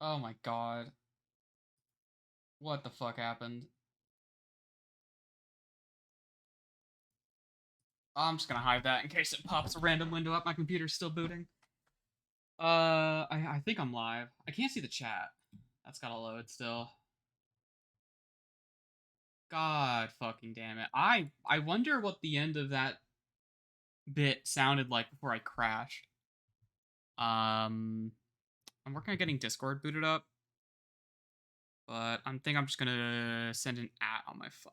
Oh my god. What the fuck happened? I'm just gonna hide that in case it pops a random window up. My computer's still booting. I think I'm live. I can't see the chat. That's gotta load still. God fucking damn it. I wonder what the end of that bit sounded like before I crashed. Um, I'm working on getting Discord booted up, but I think I'm just gonna send an at on my phone.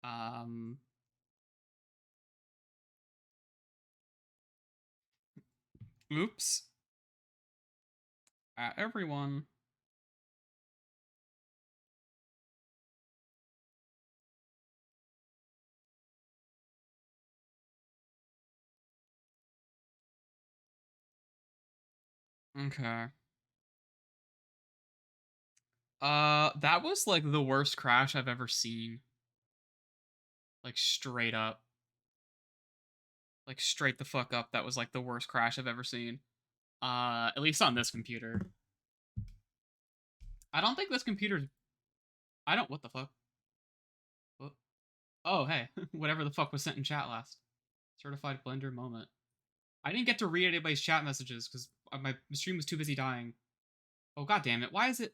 Um, oops. At everyone. Okay. That was like the worst crash I've ever seen. Like straight up. Like straight the fuck up. That was like the worst crash I've ever seen. At least on this computer. I don't think this computer's I don't what the fuck? What? Oh, hey. Whatever the fuck was sent in chat last. Certified blender moment. I didn't get to read anybody's chat messages because my stream was too busy dying. Oh god damn it. Why is it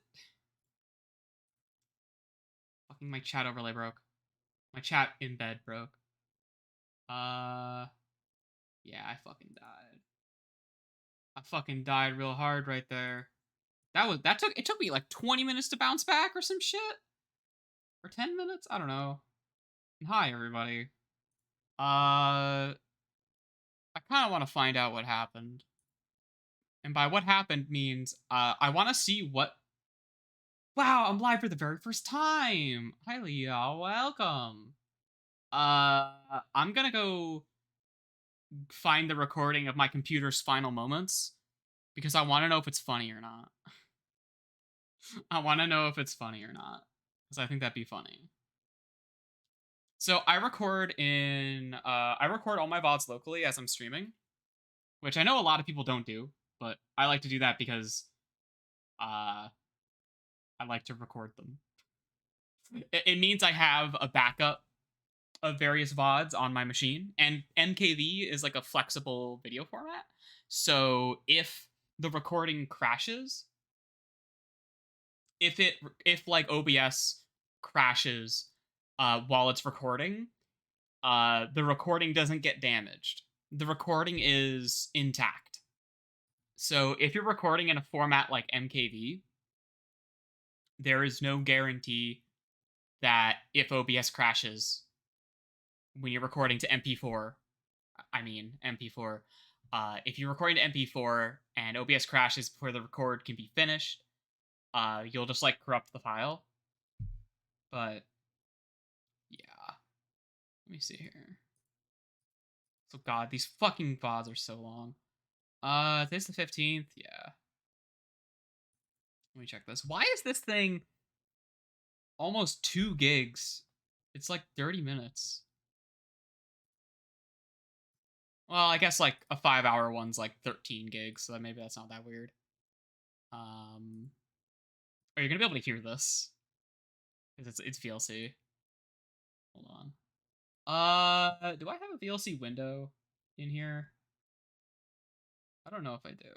fucking my chat overlay broke? My chat embed broke. Yeah, I fucking died. I fucking died real hard right there. It took me like 20 minutes to bounce back or some shit. Or 10 minutes? I don't know. Hi everybody. I kind of want to find out what happened. And by what happened means I want to see what Wow, I'm live for the very first time. Hi Leah, welcome. I'm going to go find the recording of my computer's final moments because I want to know if it's funny or not. I want to know if it's funny or not because I think that'd be funny. So I record all my VODs locally as I'm streaming, which I know a lot of people don't do, but I like to do that because uh I like to record them. It means I have a backup of various VODs on my machine, and MKV is like a flexible video format. So if the recording crashes, if like OBS crashes while it's recording, the recording doesn't get damaged. The recording is intact. So if you're recording in a format like MKV, there is no guarantee that if OBS crashes when you're recording to MP4, I mean MP4, if you're recording to MP4 and OBS crashes before the record can be finished, you'll just like corrupt the file. But yeah, let me see here. So God, these fucking VODs are so long. Today's the 15th. Yeah. Let me check this. Why is this thing almost 2 gigs? It's like 30 minutes. Well, I guess like a 5-hour one's like 13 gigs, so maybe that's not that weird. Are you gonna be able to hear this? Because it's VLC. Hold on. Do I have a VLC window in here? I don't know if I do.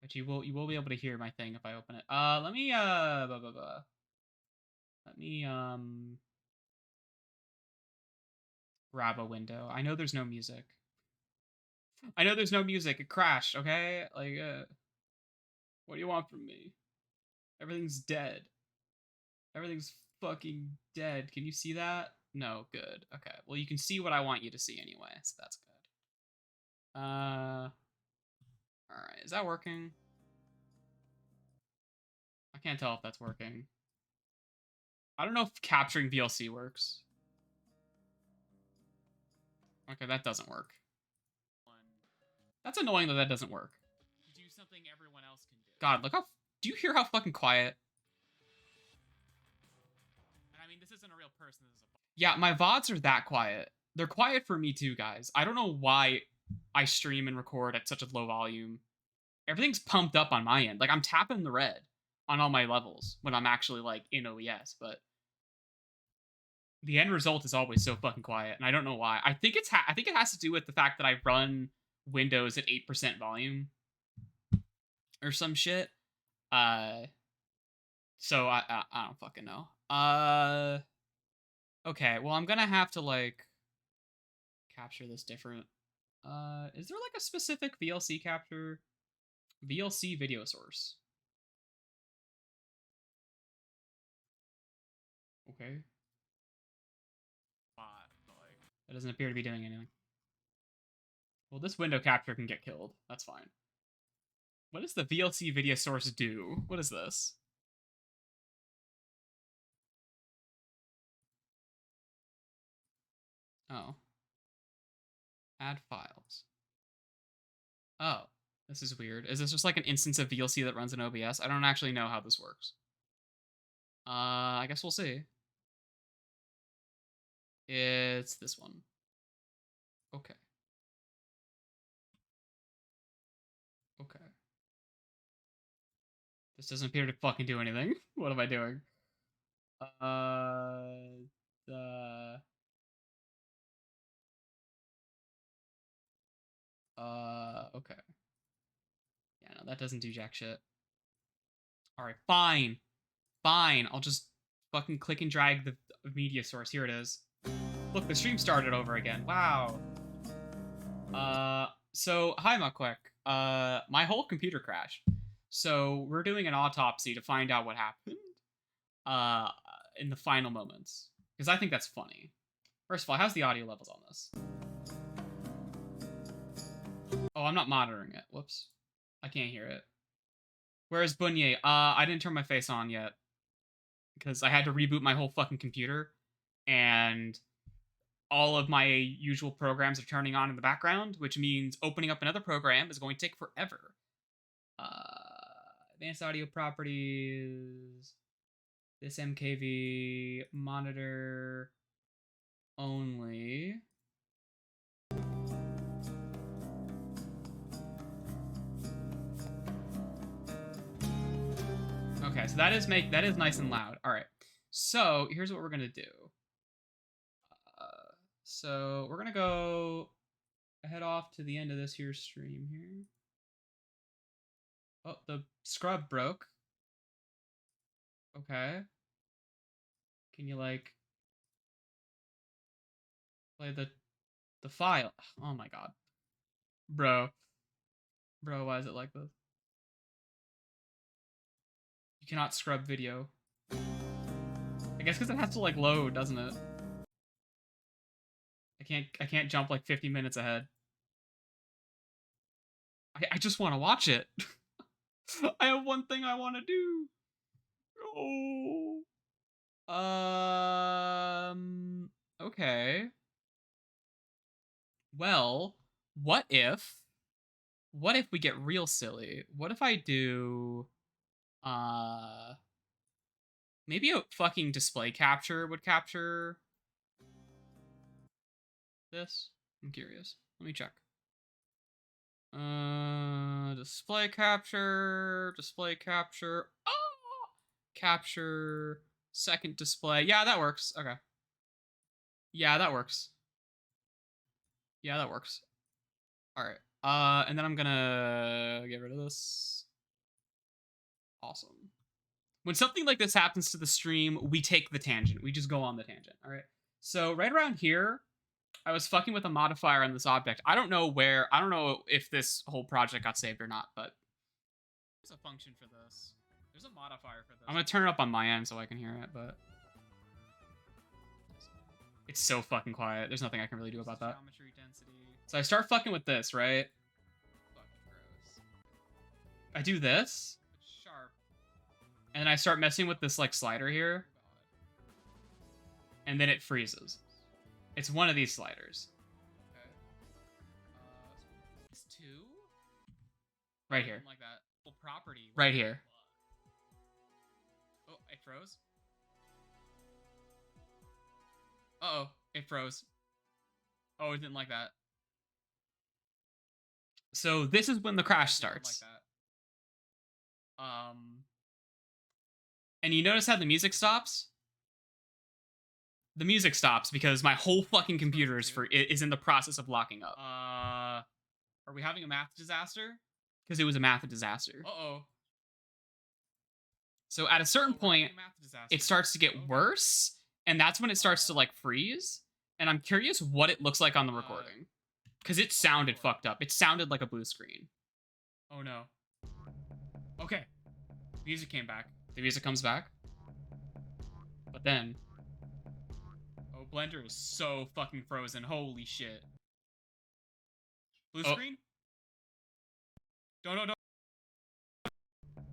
But you will be able to hear my thing if I open it. Let me let me grab a window. I know there's no music. I know there's no music. It crashed, okay? Like what do you want from me? Everything's dead. Everything's fucking dead. Can you see that? No, good. Okay. Well, you can see what I want you to see anyway, so that's good. All right. Is that working? I can't tell if that's working. I don't know if capturing VLC works. Okay, that doesn't work. That's annoying that that doesn't work. Do something everyone else can do. God, look how. Do you hear how fucking quiet? And I mean, this isn't a real person. This is a. Yeah, my VODs are that quiet. They're quiet for me too, guys. I don't know why I stream and record at such a low volume. Everything's pumped up on my end. Like, I'm tapping the red on all my levels when I'm actually, like, in OES, but the end result is always so fucking quiet, and I don't know why. I think I think it has to do with the fact that I run Windows at 8% volume or some shit. Uh, so I don't fucking know. Okay, well, I'm gonna have to, like, capture this different. Is there, like, a specific VLC capture? VLC video source. Okay. That doesn't appear to be doing anything. Well, this window capture can get killed. That's fine. What does the VLC video source do? What is this? Oh. Add files. Oh. This is weird. Is this just like an instance of VLC that runs in OBS? I don't actually know how this works. I guess we'll see. It's this one. Okay. Okay. This doesn't appear to fucking do anything. What am I doing? Okay. Yeah, no, that doesn't do jack shit. Alright, fine. Fine. I'll just fucking click and drag the media source. Here it is. Look, the stream started over again. Wow. So, hi, Muckquick. My whole computer crashed. So, we're doing an autopsy to find out what happened, in the final moments. Because I think that's funny. First of all, how's the audio levels on this? Oh, I'm not monitoring it. Whoops. I can't hear it. Where's Bunye? I didn't turn my face on yet. Because I had to reboot my whole fucking computer. And all of my usual programs are turning on in the background, which means opening up another program is going to take forever. Advanced audio properties. This MKV monitor only. Okay, so that is nice and loud. All right. So here's what we're gonna do. So we're gonna go head off to the end of this here stream here. Oh, the scrub broke. Okay. Can you, like, play the file? Oh my god. Bro, why is it like this? You cannot scrub video. I guess because it has to, like, load, doesn't it? I can't jump like 50 minutes ahead. I just want to watch it. I have one thing I want to do. Oh. Okay. Well, what if we get real silly? What if I do maybe a fucking display capture would capture this? I'm curious. Let me check. Display capture. Oh! Capture second display. Yeah, that works. Okay. Yeah, that works. Yeah, that works. All right. And then I'm gonna get rid of this. Awesome. When something like this happens to the stream, we take the tangent. We just go on the tangent. All right. So right around here, I was fucking with a modifier on this object. I don't know if this whole project got saved or not, but there's a function for this. There's a modifier for this. I'm gonna turn it up on my end so I can hear it, but it's so fucking quiet. There's nothing I can really do about that. Geometry density. So I start fucking with this, right? Fucking gross. I do this. It's sharp. And then I start messing with this, like, slider here. And then it freezes. It's one of these sliders. Okay. It's two? Right here. Like that. Full property. Right here. Oh, it froze. Uh-oh, it froze. Oh, it didn't like that. So this is when the crash starts. Like that. And you notice how the music stops? The music stops because my whole fucking computer is in the process of locking up. Are we having a math disaster? Because it was a math disaster. Uh-oh. So at a certain point, it starts to get worse, and that's when it starts to like freeze. And I'm curious what it looks like on the recording. Because it sounded fucked up. It sounded like a blue screen. Oh no. Okay. Music came back. The music comes back. But then... Oh, Blender is so fucking frozen. Holy shit. Blue screen? No, no, no.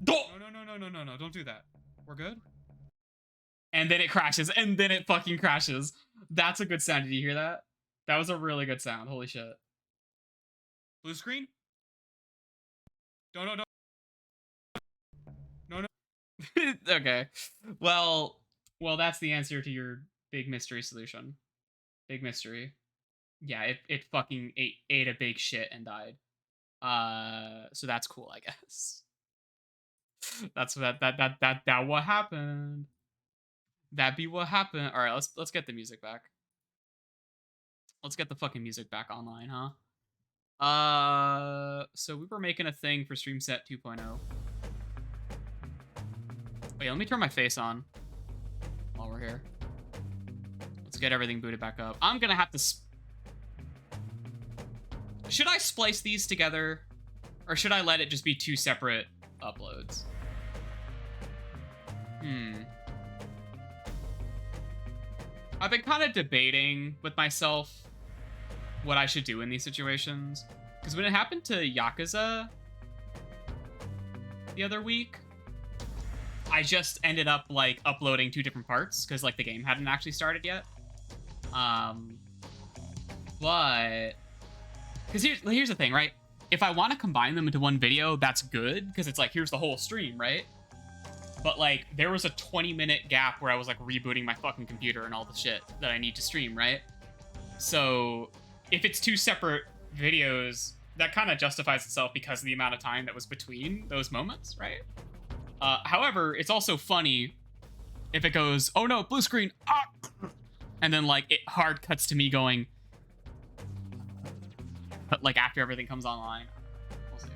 No, don't do that. We're good? And then it crashes, and then it fucking crashes. That's a good sound. Did you hear that? That was a really good sound. Holy shit. Blue screen? No. Okay. Well, that's the answer to your big mystery solution. Big mystery. Yeah, it fucking ate a big shit and died. So that's cool, I guess. That's that what happened. That be what happened. All right, let's get the music back. Let's get the fucking music back online, huh? So we were making a thing for StreamSet 2.0. Wait, let me turn my face on while we're here. Let's get everything booted back up. I'm gonna have to... Should I splice these together? Or should I let it just be two separate uploads? I've been kind of debating with myself what I should do in these situations. Because when it happened to Yakuza the other week, I just ended up, like, uploading two different parts, because, like, the game hadn't actually started yet. But... Because here's the thing, right? If I want to combine them into one video, that's good, because it's like, here's the whole stream, right? But, like, there was a 20-minute gap where I was, like, rebooting my fucking computer and all the shit that I need to stream, right? So, if it's two separate videos, that kind of justifies itself because of the amount of time that was between those moments, right? However, it's also funny if it goes, oh no, blue screen, ah! And then, like, it hard cuts to me going, but, like, after everything comes online. We'll see.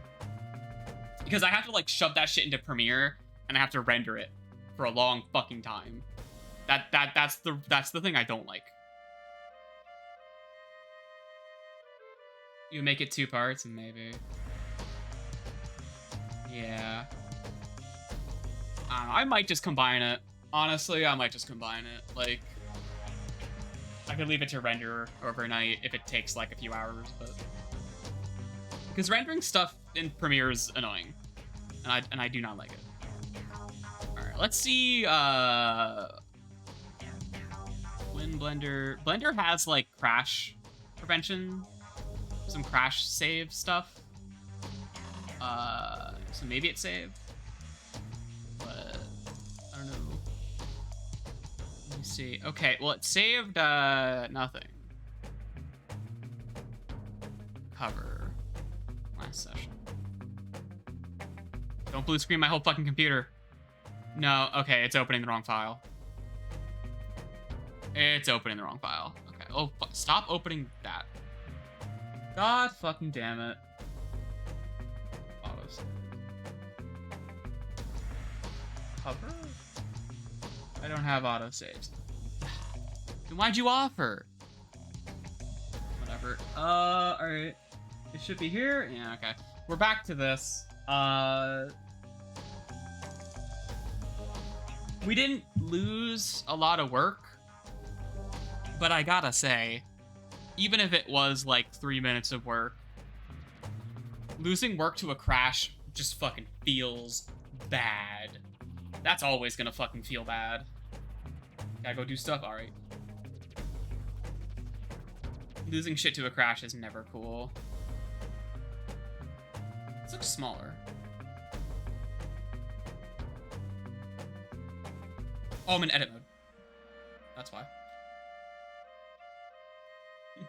Because I have to, like, shove that shit into Premiere, and I have to render it for a long fucking time. That's the thing I don't like. You make it two parts, and maybe... Yeah. I don't know, I might just combine it. Honestly, I might just combine it. Like, I could leave it to render overnight if it takes, like, a few hours, but... Because rendering stuff in Premiere is annoying. And I do not like it. Alright, let's see, when Blender has, like, crash prevention. Some crash save stuff. So maybe it saved. But, I don't know. Let me see. Okay, well, it saved, nothing. Cover. Last session. Don't blue screen my whole fucking computer. No, okay, it's opening the wrong file. It's opening the wrong file. Okay, oh, stop opening that. God fucking damn it. Autosave. Cover? I don't have autosaves. Then why'd you offer? Whatever. Alright. It should be here? Yeah, okay. We're back to this. We didn't lose a lot of work, but I gotta say, even if it was like 3 minutes of work, losing work to a crash just fucking feels bad. That's always gonna fucking feel bad. Gotta go do stuff? Alright. Losing shit to a crash is never cool. This looks smaller. Oh, I'm in edit mode. That's why.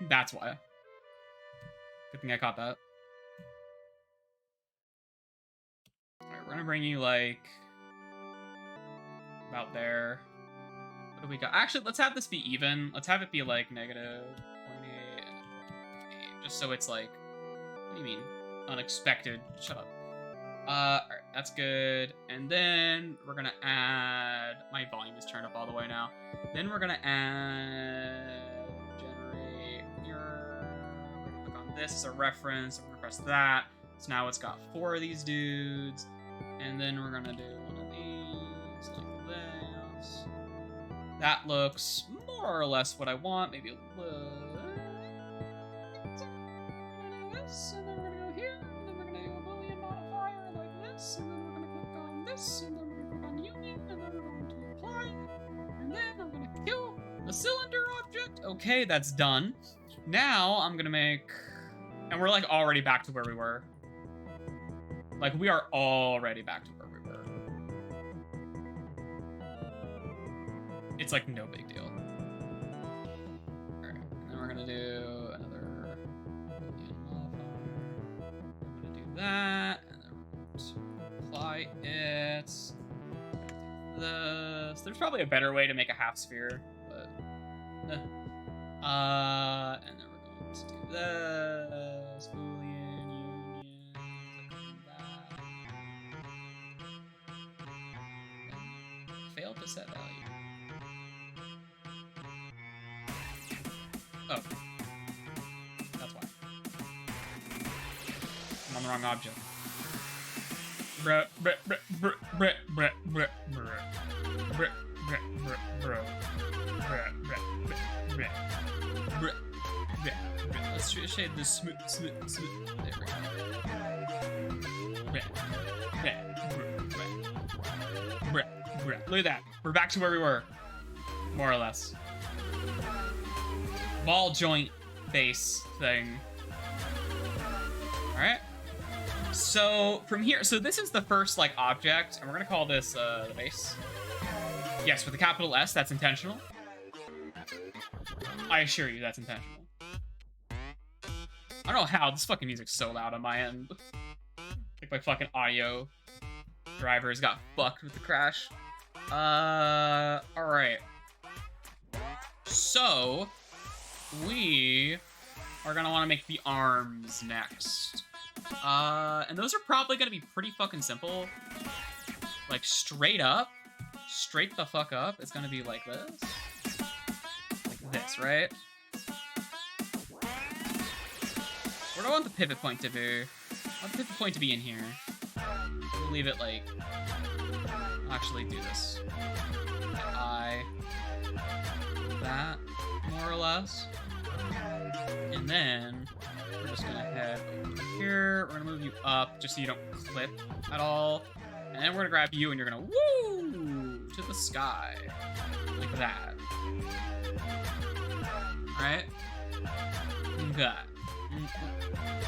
That's why. Good thing I caught that. Alright, we're gonna bring you like about there. What do we got? Actually, let's have this be even. Let's have it be like negative 0.8 and 0.8, just so it's like, what do you mean? Unexpected. Shut up. Alright, that's good. And then we're gonna add, my volume is turned up all the way now. Then we're gonna add generate mirror. We're gonna click on this as a reference. We're gonna press that. So now it's got 4 of these dudes. And then we're gonna do one of these like this. That looks more or less what I want. Maybe a little. This, and then we're gonna go here, and then we're gonna do a Boolean modifier like this, and then we're gonna click on this, and then we're gonna click on union, and then we're going to apply, and then I'm gonna kill the cylinder object. Okay, that's done. Now I'm gonna make, and we're like already back to where we were. Like we are already back to where we were. It's like no big deal. All right, and then we're gonna do another Boolean modifier. We're gonna do that, and then we're going to apply it. This. There's probably a better way to make a half sphere, but and then we're going to do this Boolean union. That. Failed to set value. Oh. That's why. I'm on the wrong object. Bruh, bruh, bruh, bruh, bruh, bruh, bruh, bruh. Bruh, bruh, bruh, bruh. Bruh, bruh, bruh, bruh. Bruh, bruh, bruh. Let's shade this smooth. There we go. Bruh, bruh, bruh, bruh, bruh. Look at that. We're back to where we were. More or less. Ball joint base thing. All right. So from here, so this is the first like object, and we're gonna call this the base. Yes, with a capital S, that's intentional. I assure you, that's intentional. I don't know how this fucking music's so loud on my end. Like my fucking audio drivers got fucked with the crash. All right. So we are gonna want to make the arms next. And those are probably gonna be pretty fucking simple. Like straight the fuck up. It's gonna be like this. Like this, right? Where do I want the pivot point to be? I want the pivot point to be in here. We'll leave it like, I'll actually do this. That, more or less. And then we're just gonna head over here. We're gonna move you up just so you don't clip at all. And then we're gonna grab you and you're gonna woo to the sky. Like that. Alright? Okay.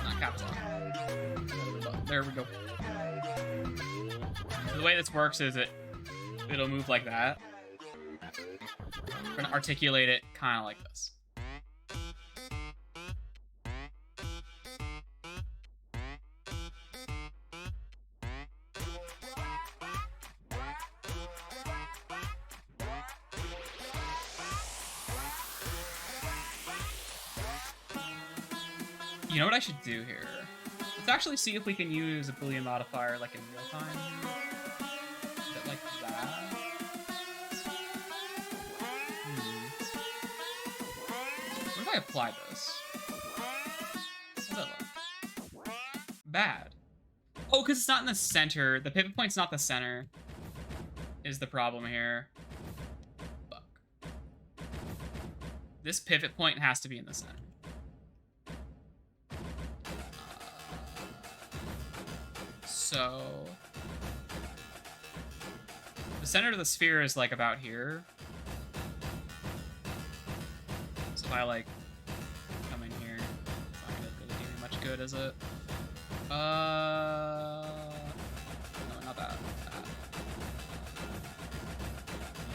Not caps lock. There we go. So the way this works is it'll move like that. We're gonna articulate it kind of like this. You know what I should do here? Let's actually see if we can use a Boolean modifier like in real time. A bit like that. What if I apply this? How's that look? Bad. Oh, because it's not in the center. The pivot point's not the center. Is the problem here. Fuck. This pivot point has to be in the center. So the center of the sphere is like about here. So if I like come in here, it's not gonna do me much good, is it? No, not that.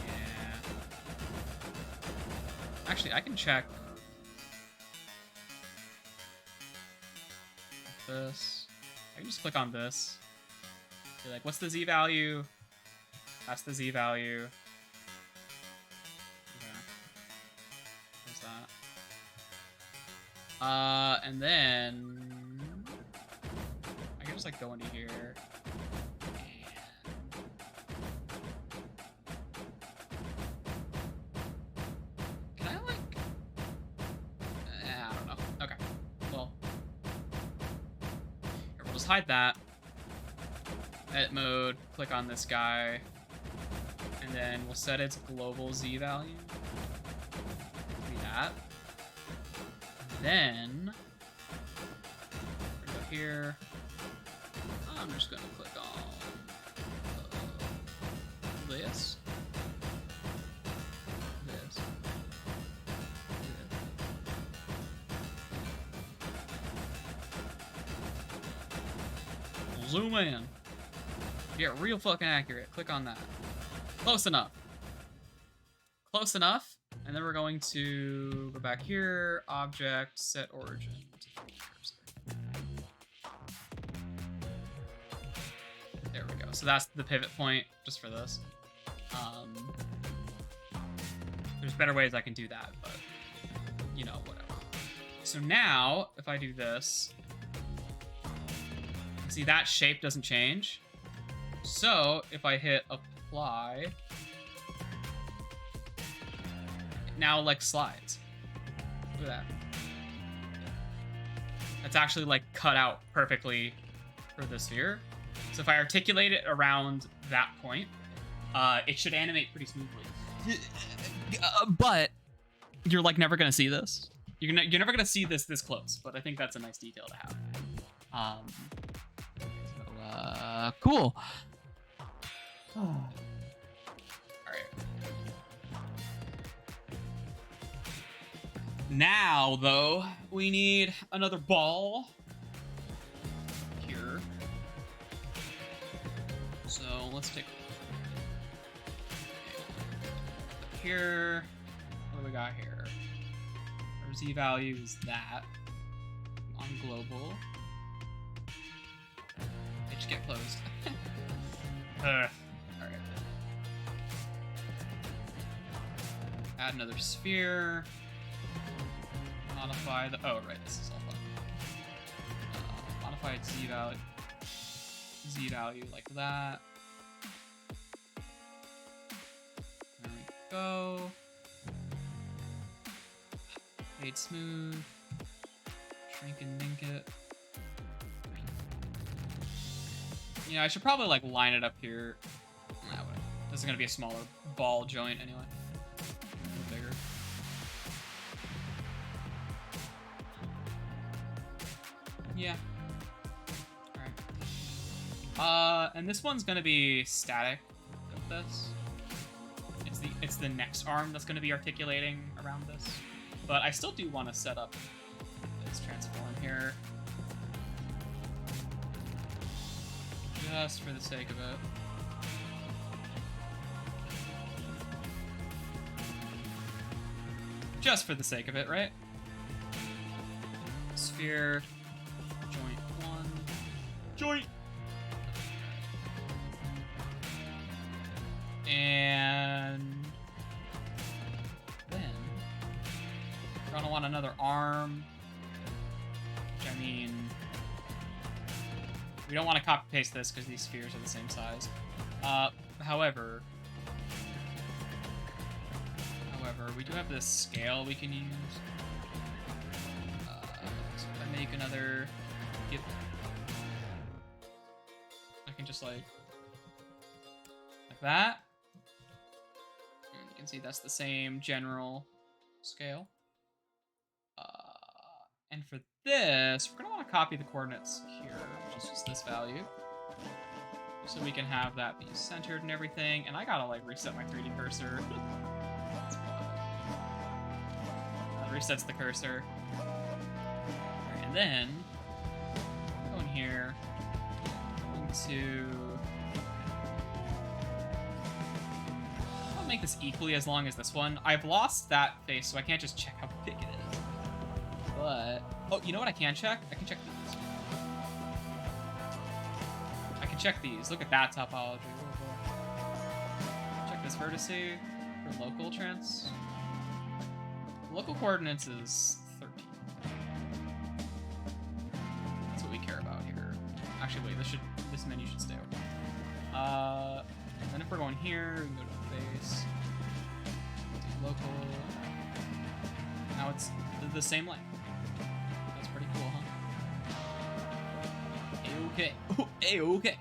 Yeah. Actually, I can check this. I can just click on this. Be like, what's the Z value? That's the Z value. Okay. There's that. And then I can just like go into here. Can I like? I don't know. Okay. Well, here, we'll just hide that. Edit mode. Click on this guy. And then we'll set its global Z value. Be that. And then we're gonna go here. I'm just gonna click on this. This. This. Zoom in. Get real fucking accurate. Click on that. Close enough. Close enough. And then we're going to go back here, object, set origin. There we go. So that's the pivot point just for this. There's better ways I can do that, but you know, whatever. So now, if I do this, see that shape doesn't change. So if I hit apply, it now like slides. Look at that. That's actually like cut out perfectly for the sphere. So if I articulate it around that point, it should animate pretty smoothly. But you're like never gonna see this. You're never gonna see this close. But I think that's a nice detail to have. So, cool. All right. Now, though, we need another ball here. So let's take here. What do we got here? Our Z value is that on global. It should get closed. All right. Add another sphere. Modify the. Oh, right. This is all fun. Modified Z value. Z value like that. There we go. Fade smooth. Shrink and mink it. You know, I should probably like line it up here. Nah, whatever. This is gonna be a smaller ball joint anyway. A little bigger. Yeah. Alright. And this one's gonna be static with this. It's the next arm that's gonna be articulating around this. But I still do want to set up this transform here. Just for the sake of it. Just for the sake of it, right? Sphere. Joint 1. Joint! And then we're gonna want another arm. Which I mean, we don't want to copy paste this because these spheres are the same size. However, we do have this scale we can use. So if I make another gip, I can just like that. And you can see that's the same general scale. And for this, we're gonna want to copy the coordinates here, which is just this value. So we can have that be centered and everything. And I gotta like reset my 3D cursor. That resets the cursor. Right, and then go in here into. I'll make this equally as long as this one. I've lost that face, so I can't just check how big it is. But oh, you know what I can check? I can check these. I can check these. Look at that topology. Check this vertice for local trans. Local coordinates is 13. That's what we care about here. Actually, wait. This menu should stay open. And then if we're going here, we can go to the base. Do local. Now it's the same length. That's pretty cool, huh? Okay. Okay.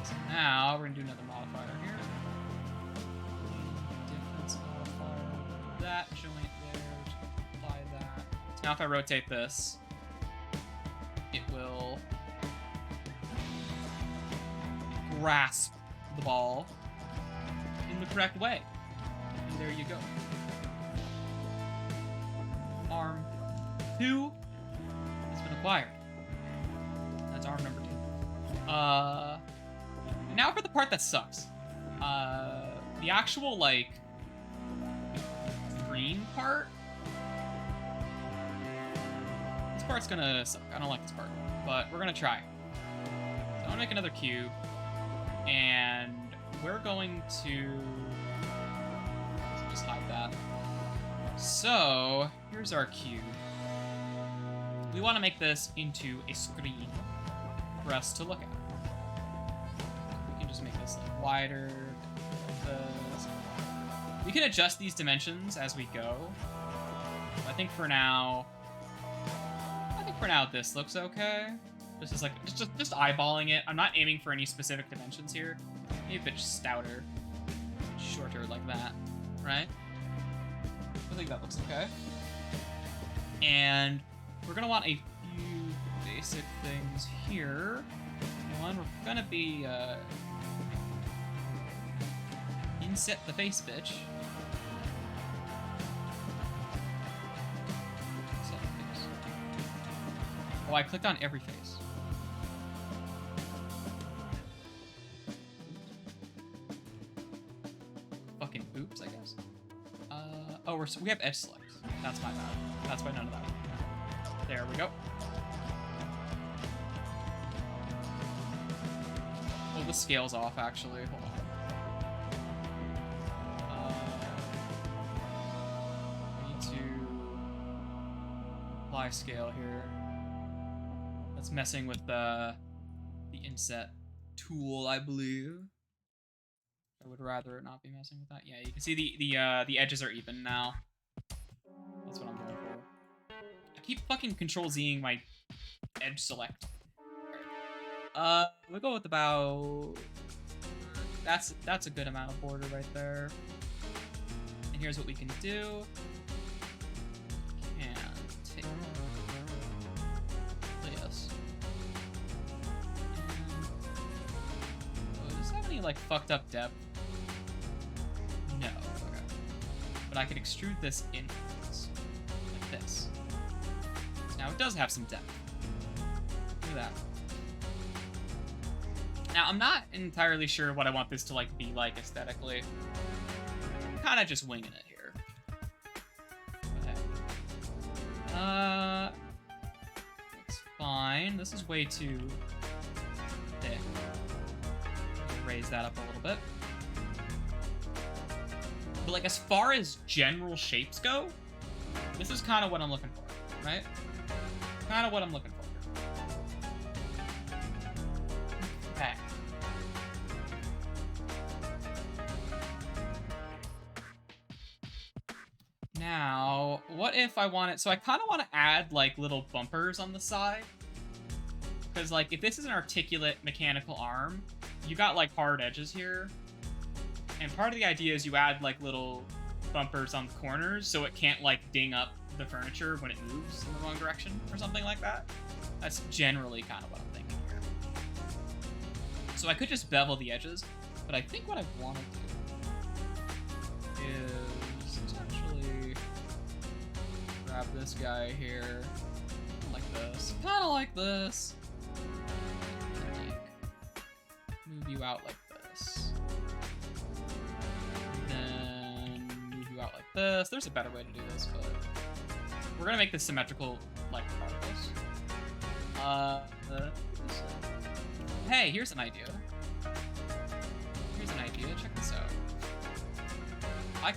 So now we're gonna do another modifier here. Difference modifier. That joint there. Just apply that. So now if I rotate this, it will grasp the ball in the correct way. And there you go. Arm 2 has been acquired. That's arm number 2. Now for the part that sucks. The actual, like, green part. This part's gonna suck. I don't like this part. But we're gonna try. So I'm gonna make another cube. And we're going to just hide that. So, here's our cube. We want to make this into a screen for us to look at. We can just make this like wider, like this. We can adjust these dimensions as we go. I think for now, this looks okay. This is like just eyeballing it. I'm not aiming for any specific dimensions here. Maybe a bit stouter, shorter like that, right? I think that looks okay. And we're gonna want a few basic things here. One, we're gonna be inset the face bitch. Inset the face. Oh, I clicked on every face. Fucking oops, I guess. Oh, we have edge select. That's my bad. That's why none of that. There we go. Oh, the scale's off, actually. Hold on. I need to apply scale here. That's messing with the inset tool, I believe. I would rather it not be messing with that. Yeah, you can see the edges are even now. That's what I'm going for. I keep fucking Control-Zing my edge select. We'll go with about... That's a good amount of border right there. And here's what we can do. Can take this. Oh, does this have any like fucked up depth? No. Okay. But I can extrude this inwards. Like this. Now it does have some depth. Look at that. Now I'm not entirely sure what I want this to like be like aesthetically. I'm kind of just winging it here. Okay. Looks fine. This is way too thick. Raise that up a little bit. But like as far as general shapes go, this is kind of what I'm looking for, right? Kind of what I'm looking for. Okay. Now, what if I want it? So I kind of want to add like little bumpers on the side. Because like if this is an articulate mechanical arm, you got like hard edges here. And part of the idea is you add like little bumpers on the corners so it can't like ding up the furniture when it moves in the wrong direction or something like that. That's generally kind of what I'm thinking here. So I could just bevel the edges, but I think what I want to do is essentially grab this guy here, like this, kind of like this, and like move you out like this. Move you out like this. There's a better way to do this, but we're gonna make this symmetrical like particles. hey, here's an idea. Here's an idea. Check this out.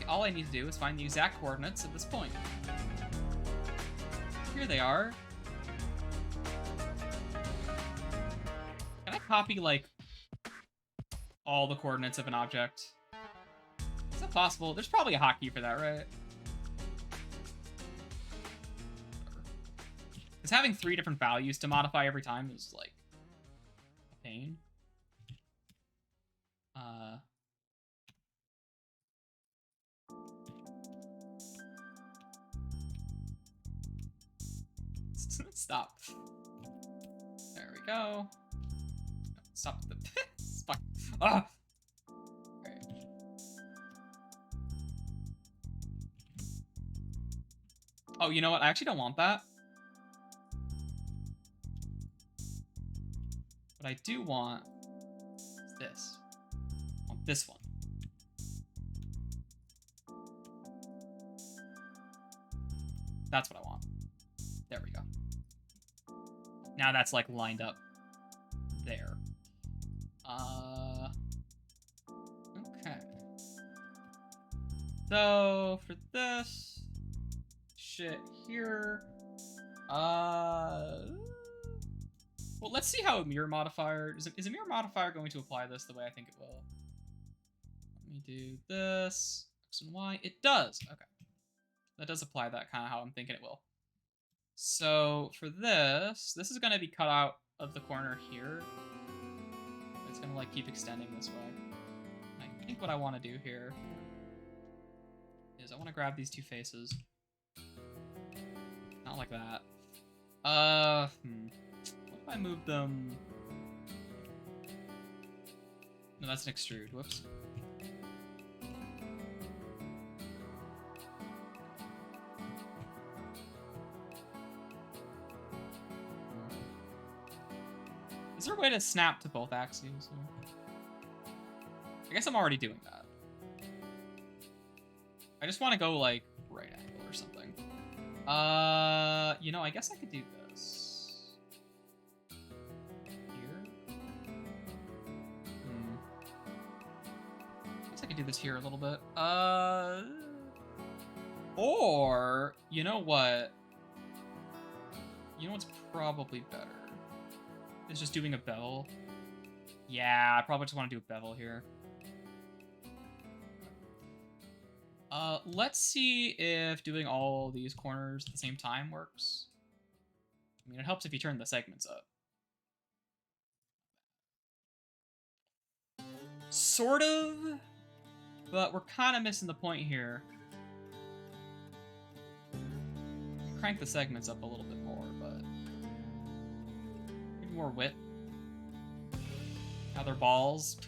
All I need to do is find the exact coordinates of this point. Here they are. Can I copy, like, all the coordinates of an object? Is that possible? There's probably a hotkey for that, right? Because having 3 different values to modify every time is, like, a pain. Stop. There we go. Stop the... Fuck. Ah! Alright. Oh, you know what? I actually don't want that. What I do want is this. I want this one. That's what I want. There we go. Now that's, like, lined up there. Okay. So, for this shit here, well, let's see how a mirror modifier... Is a mirror modifier going to apply this the way I think it will? Let me do this. X and Y. It does. Okay. That does apply that kind of how I'm thinking it will. So for this is going to be cut out of the corner here. It's going to, like, keep extending this way. I think what I want to do here is I want to grab these 2 faces. Not like that. What if I move them? No, that's an extrude. Whoops. Is there a way to snap to both axes? I guess I'm already doing that. I just want to go, like, right angle or something. You know, I guess I could do this. Here? I guess I could do this here a little bit. Or, you know what? You know what's probably better? Is just doing a bevel. Yeah, I probably just want to do a bevel here. Let's see if doing all these corners at the same time works. I mean, it helps if you turn the segments up. Sort of, but we're kind of missing the point here. Crank the segments up a little bit more, but maybe more width. Now they're balls.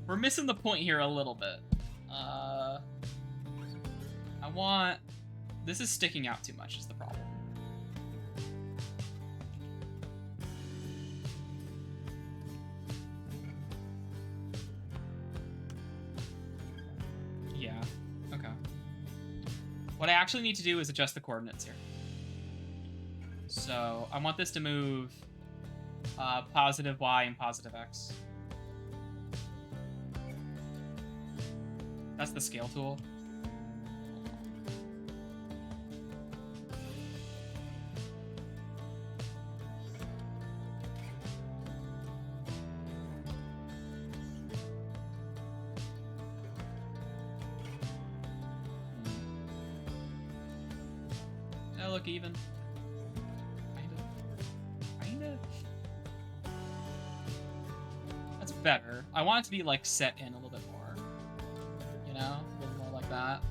We're missing the point here a little bit. I want... This is sticking out too much is the problem. Yeah, okay. What I actually need to do is adjust the coordinates here. So I want this to move positive Y and positive X. That's the scale tool. That look even. Kind of. That's better. I want it to be like set in a little bit more. You know, a little more like that.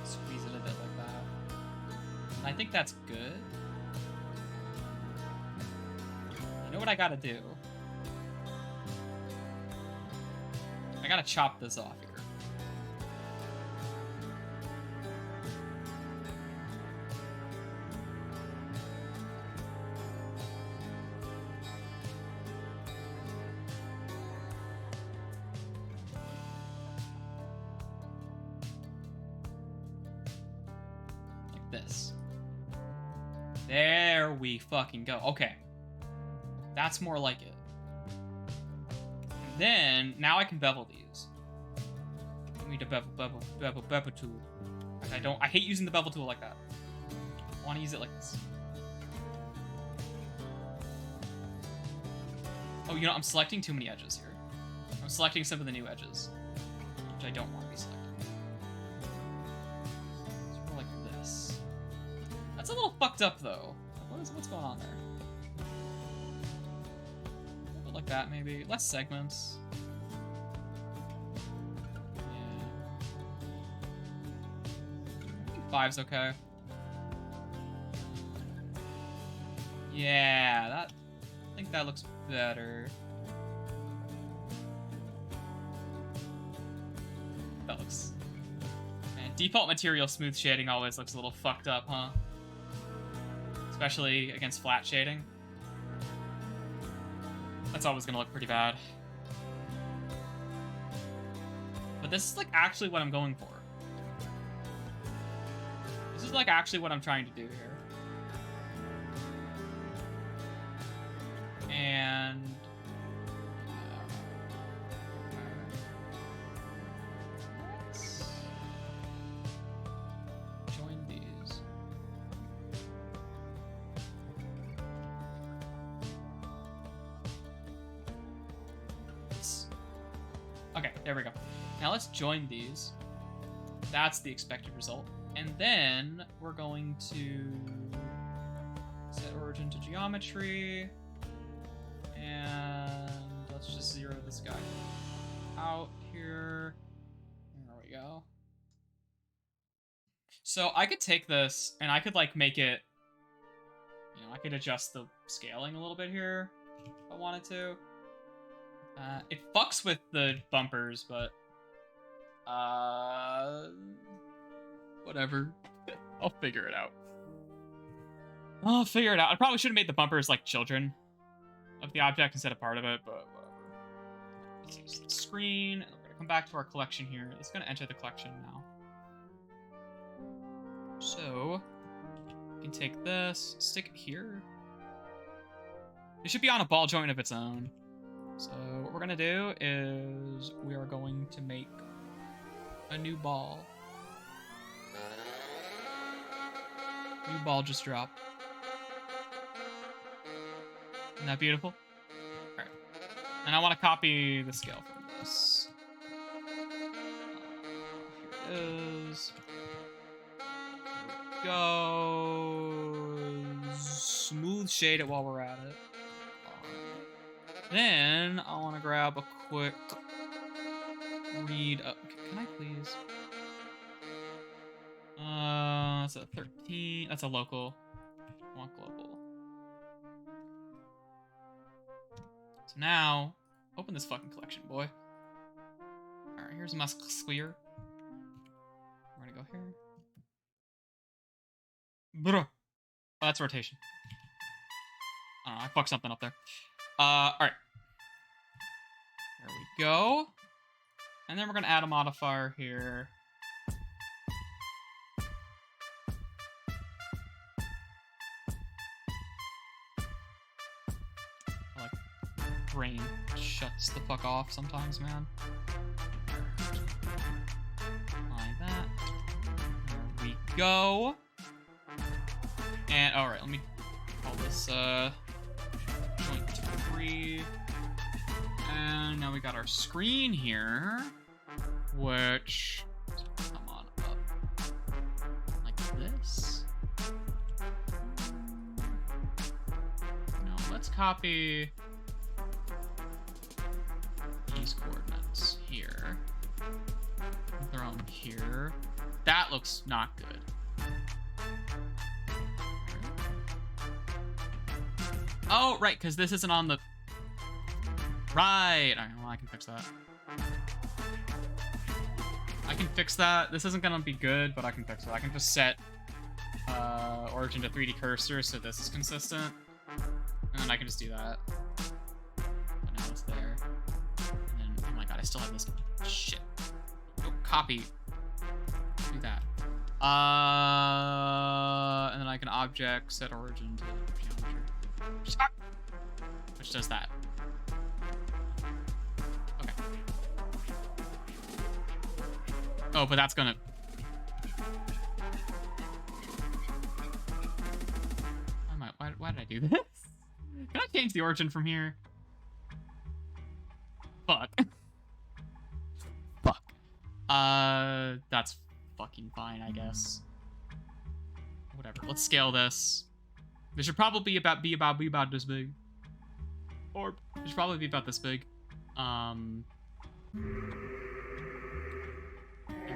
Squeeze it a bit like that. And I think that's good. You know what I gotta do? I gotta chop this off here. Like this. There we fucking go. Okay. That's more like it. And then, now I can bevel these. I need a bevel tool. I hate using the bevel tool like that. I want to use it like this. Oh, you know, I'm selecting too many edges here. I'm selecting some of the new edges, which I don't want to be selecting. It's more like this. That's a little fucked up, though. What's going on there? A little bit like that, maybe. Less segments. Yeah. I think 5's okay. Yeah, I think that looks better. That looks... Man, default material smooth shading always looks a little fucked up, huh? Especially against flat shading. That's always gonna look pretty bad. But this is like actually what I'm going for. This is like actually what I'm trying to do here. And let's join these. Okay, there we go. Now let's join these. That's the expected result. And then we're going to set origin to geometry. And let's just zero this guy out here. There we go. So I could take this and I could like make it, you know, I could adjust the scaling a little bit here if I wanted to. It fucks with the bumpers, but whatever. I'll figure it out. I'll figure it out. I probably should have made the bumpers like children of the object instead of part of it, but whatever. Let's the screen. We're gonna come back to our collection here. It's gonna enter the collection now. So we can take this, stick it here. It should be on a ball joint of its own. So what we're gonna do is we are going to make a new ball. New ball just dropped. Isn't that beautiful? Alright. And I want to copy the scale from this. Here it is. There we go. Smooth shade it while we're at it. Then I want to grab a quick read up. Can I please? That's a 13. That's a local. I want global. So now, open this fucking collection, boy. Alright, here's Musk Squeer. We're gonna go here. Bruh. Oh, that's rotation. I don't know, I fucked something up there. Alright. There we go. And then we're gonna add a modifier here. Brain shuts the fuck off sometimes, man. Like that. There we go. And alright, let me call this joint to breathe. And now we got our screen here, which come on up like this. No, let's copy these coordinates here. Throw them here. That looks not good. Oh, right, because this isn't on the... Right. All right, well, I can fix that. I can fix that. This isn't going to be good, but I can fix it. I can just set origin to 3D cursor so this is consistent. And then I can just do that. But now it's there. And then, oh my god, I still have this shit. Oh, copy. Do that. And then I can object set origin to geometry, which does that. Okay. Oh, but that's gonna. Why did I do this? Can I change the origin from here? Fuck. Fuck. That's fucking fine, I guess. Whatever. Let's scale this. This should probably be about this big. Or it should probably be about this big. And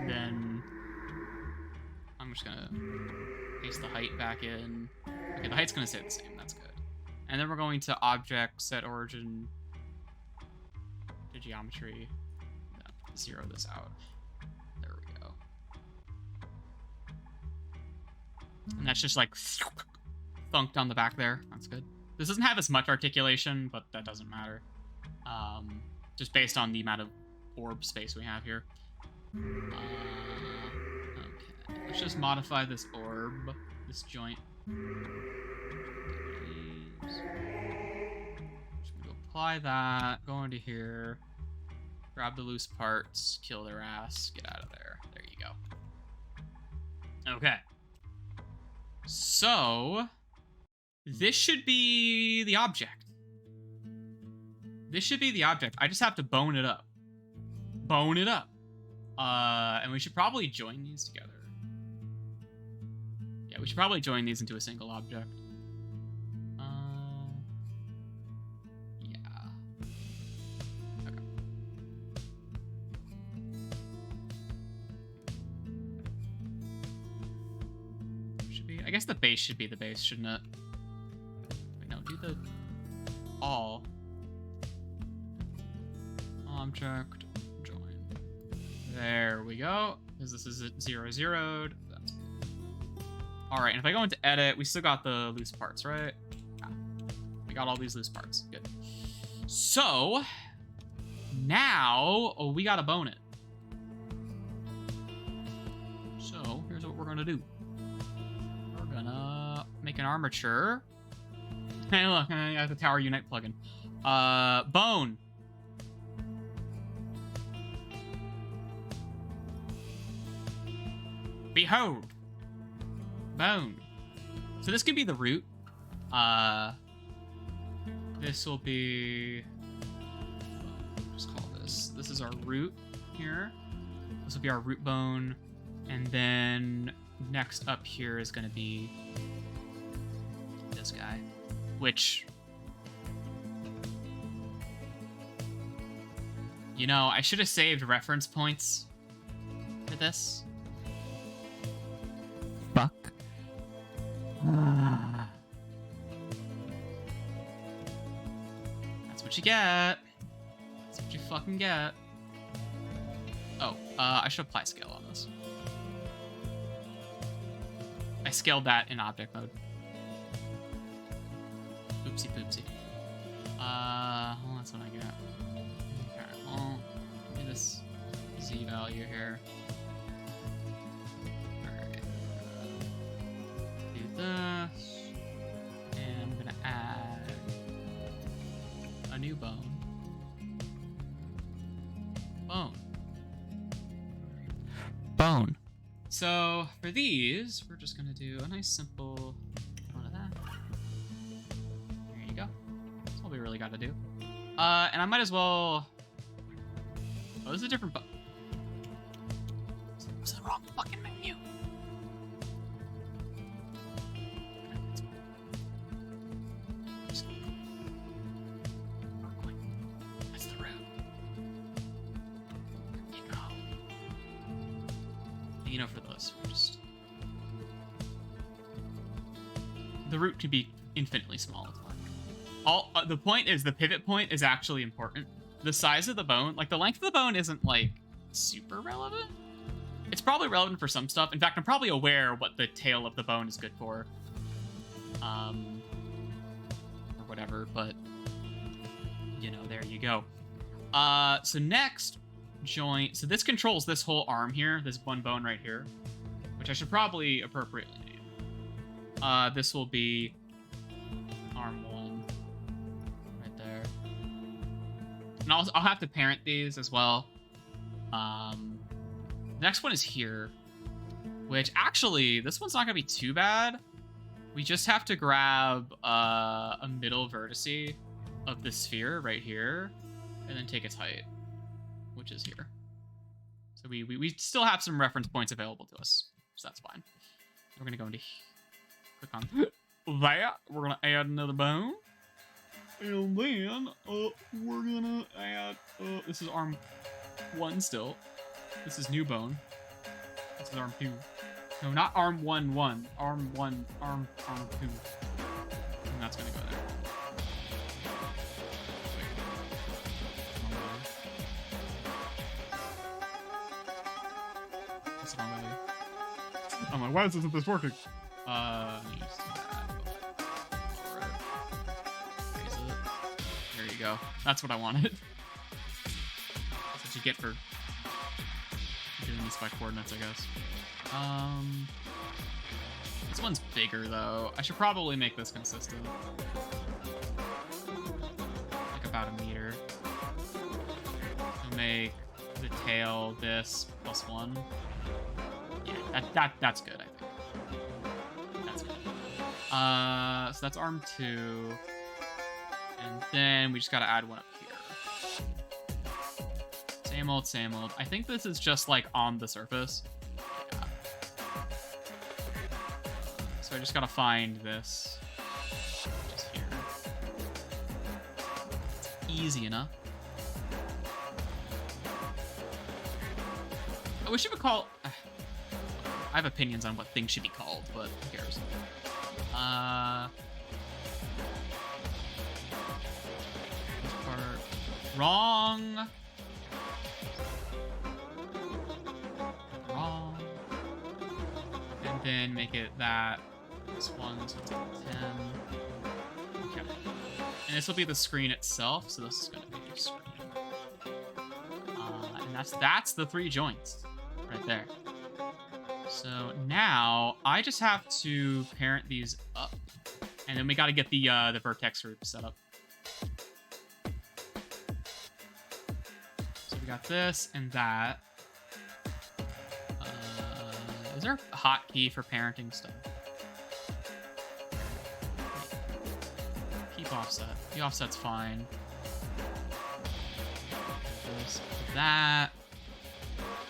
then I'm just gonna paste the height back in. Okay, the height's gonna stay the same. That's good. And then we're going to object set origin to geometry. No, zero this out. There we go. And that's just like thunked on the back there. That's good. This doesn't have as much articulation, but that doesn't matter. Just based on the amount of orb space we have here. Okay, let's just modify this orb, this joint. Just gonna apply that, go into here, grab the loose parts, kill their ass, get out of there. There you go. Okay. So, this should be the object. This should be the object. I just have to bone it up. Bone it up. And we should probably join these together. Yeah, we should probably join these into a single object. Yeah. Okay. Should be. I guess the base should be the base, shouldn't it? Wait, no, do the all. Object join. There we go. Because this is 0, 0'd. That's good. Alright, and if I go into edit, we still got the loose parts, right? Yeah. We got all these loose parts. Good. So, now we gotta bone it. So, here's what we're gonna do. We're gonna make an armature. Hey, look, I got the Tower Unite plugin. Bone. Behold. Bone. So this could be the root. This will be... Just call this. This is our root here. This will be our root bone. And then next up here is going to be this guy. Which... You know, I should have saved reference points for this. Fuck. That's what you get. That's what you fucking get. Oh, I should apply scale on this. I scaled that in object mode. Oopsie poopsie. Well, that's what I get. Okay, well, give me this Z value here. This, and I'm gonna add a new bone. Bone. So for these, we're just gonna do a nice simple one of that. There you go. That's all we really gotta do. And I might as well. Oh, this is a different bone. This is the wrong fucking menu. That's the root. There you go. You know, for those, just the root can be infinitely small. It's fine. The point is the pivot point is actually important. The size of the bone, like the length of the bone, isn't like super relevant. It's probably relevant for some stuff. In fact, I'm probably aware what the tail of the bone is good for, or whatever. But you know, there you go. So next, joint. So this controls this whole arm here, this one bone right here. which I should probably appropriately name. This will be arm 1 right there. And I'll have to parent these as well. The next one is here, which actually, this one's not going to be too bad. We just have to grab a middle vertice of the sphere right here, and then take its height, which is here. So we still have some reference points available to us, so that's fine. We're going to go into... Click on that. We're going to add another bone. And then we're going to add... this is arm 1 still. This is new bone. This is arm 2. No, not arm 1, 1. Arm 1, arm 2. And that's going to go there. What's wrong with it? I'm like, why isn't this working? There you go. That's what I wanted. That's what you get for doing these by coordinates, I guess. This one's bigger, though. I should probably make this consistent. Like about a meter. So make the tail this +1. Yeah, that's good, I think. That's good. So that's arm 2. And then we just gotta add one up here. Same old, same old. I think this is just like on the surface. Yeah. So I just gotta find this. Just here. It's easy enough. I wish it would call... I have opinions on what things should be called, but who cares? This part... Wrong! Wrong. And then make it that. This one, so it's 10. Okay. And this will be the screen itself, so this is going to be your screen. And that's the 3 joints right there. So now I just have to parent these up, and then we got to get the vertex group set up. So we got this and that. Is there a hotkey for parenting stuff? Keep offset. The offset's fine. This, that.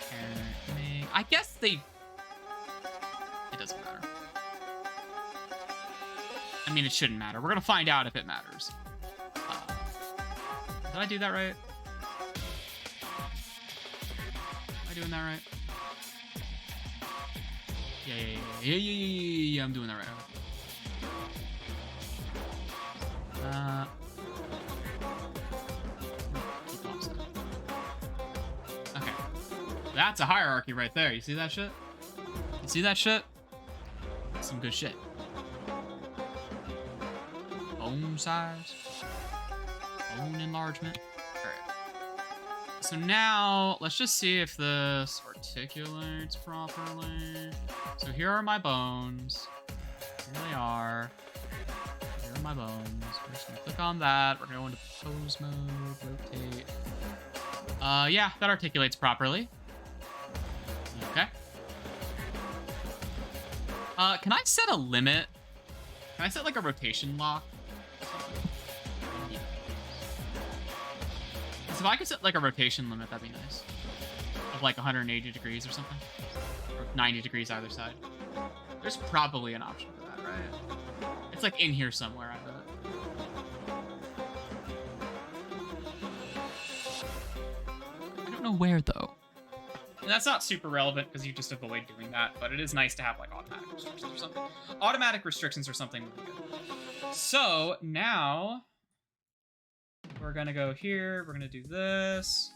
Parenting. I guess they... It doesn't matter. I mean, it shouldn't matter. We're going to find out if it matters. Did I do that right? Am I doing that right? Yeah, I'm doing that right. Keep offset. Okay. That's a hierarchy right there. You see that shit? You see that shit? Some good shit. Bone size. Bone enlargement. Alright. So now, let's just see if this articulates properly. So here are my bones. Here they are. Here are my bones. We're just gonna click on that. We're gonna go into pose mode, rotate. Yeah, that articulates properly. Okay. Can I set a limit? Can I set like a rotation lock? So if I could set like a rotation limit, that'd be nice. Of like 180 degrees or something. Or 90 degrees either side. There's probably an option for that, right? It's like in here somewhere, I bet. I don't know where though. And that's not super relevant because you just avoid doing that, but it is nice to have like automatic restrictions or something. Automatic restrictions or something would be good. So now we're gonna go here. We're gonna do this.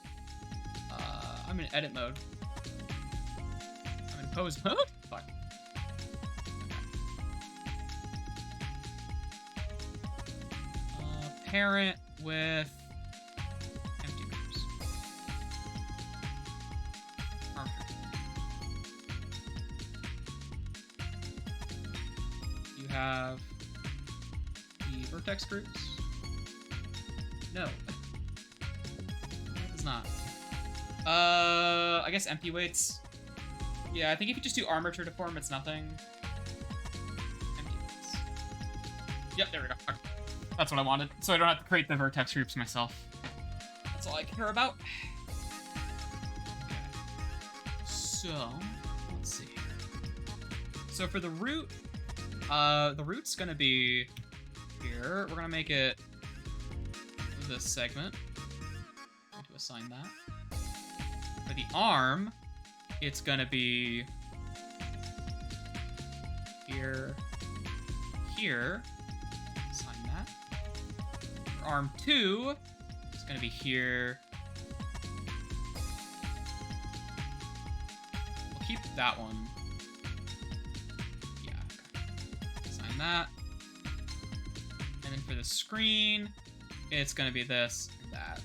I'm in edit mode. I'm in pose mode? Fuck. Parent with empty rooms. have the vertex groups? No. It does not. I guess empty weights. Yeah, I think if you just do armature deform, it's nothing. Empty weights. Yep, there we go. Okay. That's what I wanted. So I don't have to create the vertex groups myself. That's all I care about. Okay. So, let's see. So for the root, the root's gonna be here. We're gonna make it this segment. I'm going to assign that. For the arm, it's gonna be here, here. Assign that. For arm 2, it's gonna be here. We'll keep that one. Yeah, okay. Assign that. And then for the screen, it's gonna be this and that,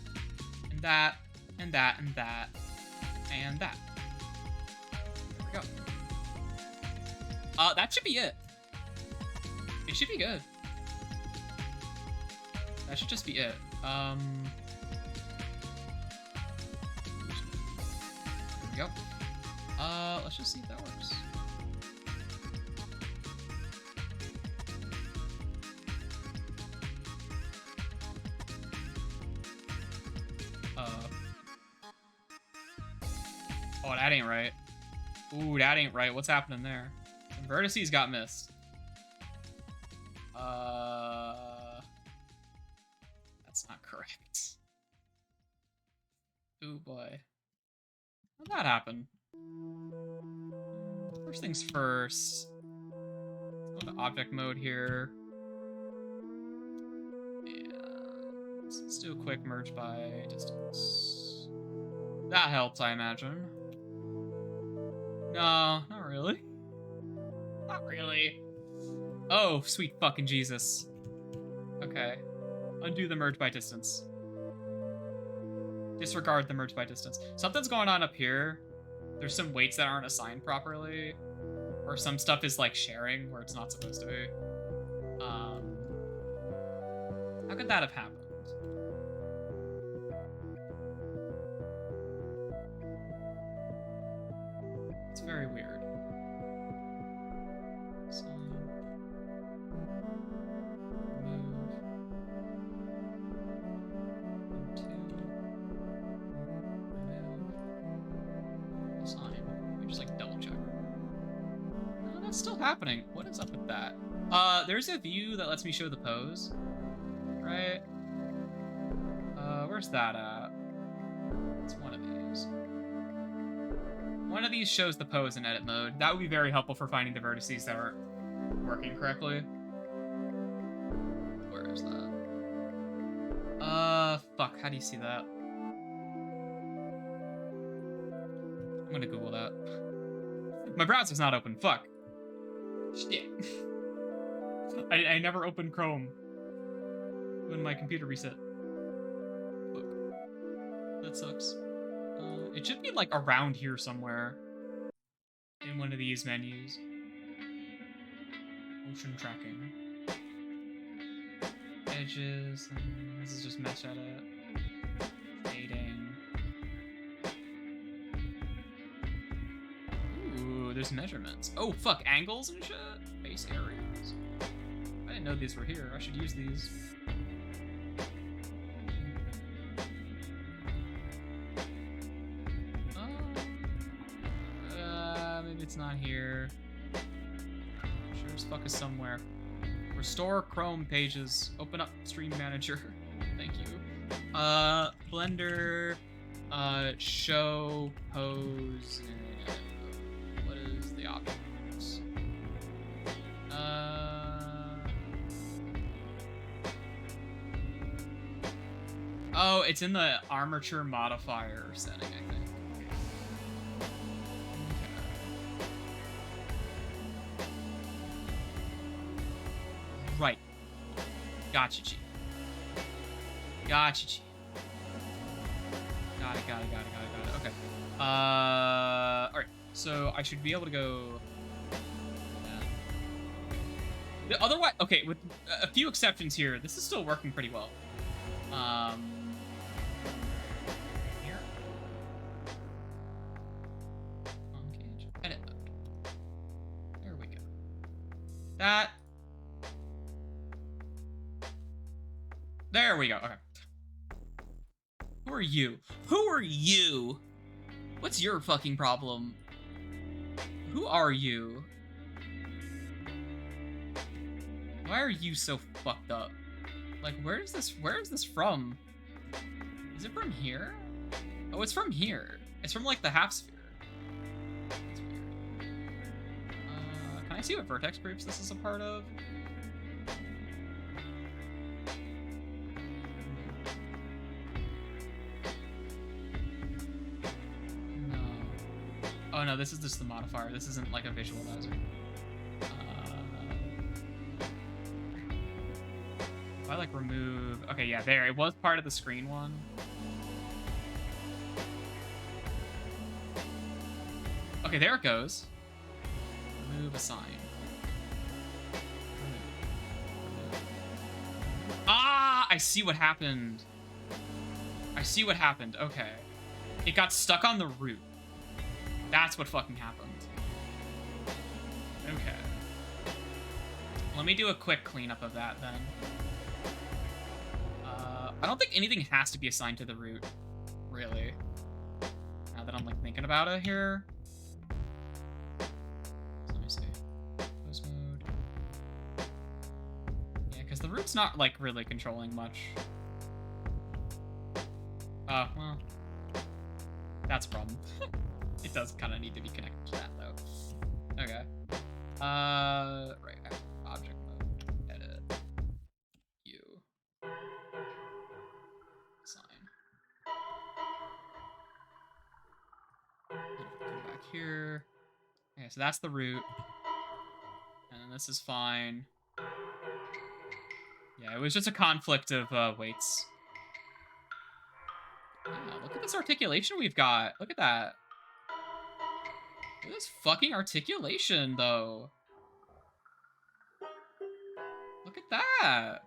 and that, and that, and that, and that. There we go. That should be it. It should be good. That should just be it. There we go. Let's just see if that works. Oh, that ain't right. Ooh, that ain't right. What's happening there? The vertices got missed. That's not correct. Ooh, boy. How'd that happen? First things first. Let's go to object mode here. And let's do a quick merge by distance. That helps, I imagine. No, not really. Not really. Oh, sweet fucking Jesus. Okay. Undo the merge by distance. Disregard the merge by distance. Something's going on up here. There's some weights that aren't assigned properly. Or some stuff is like sharing where it's not supposed to be. How could that have happened? It's very weird. Assign. Remove. Undo. Remove. Assign. Let me just like double check. No, that's still happening. What is up with that? There's a view that lets me show the pose. Right? Where's that at? It's one of these. One of these shows the pose in edit mode. That would be very helpful for finding the vertices that aren't working correctly. Where is that? Fuck, how do you see that? I'm gonna Google that. My browser's not open, fuck. Shit. I never opened Chrome when my computer reset. Fuck. That sucks. It should be like around here somewhere. In one of these menus. Motion tracking. Edges. This is just mesh edit. Fading. Ooh, there's measurements. Oh, fuck, angles and shit? Base areas. I didn't know these were here. I should use these. Maybe it's not here. Sure as fuck is somewhere. Restore Chrome pages. Open up Stream Manager. Thank you. Blender. Show pose. What is the options? Oh, it's in the Armature modifier setting, I think. Right. Gotcha, G. Gotcha, G. Got it. Okay. Alright. So I should be able to go... Otherwise, okay, with a few exceptions here, this is still working pretty well. Here. On cage. Edit mode. There we go. That. There we go. Okay. Who are you? Who are you? What's your fucking problem? Who are you? Why are you so fucked up? Like, where is this from? Is it from here? Oh, it's from here. It's from, like, the half sphere. That's weird. Can I see what vertex groups this is a part of? No. Oh, no, this is just the modifier. This isn't, like, a visualizer. I like remove. Okay, yeah, there. It was part of the screen one. Okay, there it goes. Remove assign. Ah, I see what happened. I see what happened. Okay. It got stuck on the root. That's what fucking happened. Okay. Let me do a quick cleanup of that then. I don't think anything has to be assigned to the root, really. Now that I'm like thinking about it here. So let me see. Close mode. Yeah, because the root's not like really controlling much. Well, that's a problem. It does kind of need to be connected to that though. Okay. Right. Object mode. Edit. You. Come back here. Okay, so that's the root. And this is fine. Yeah, it was just a conflict of weights. Yeah, look at this articulation we've got. Look at that. Look at this fucking articulation, though. Look at that.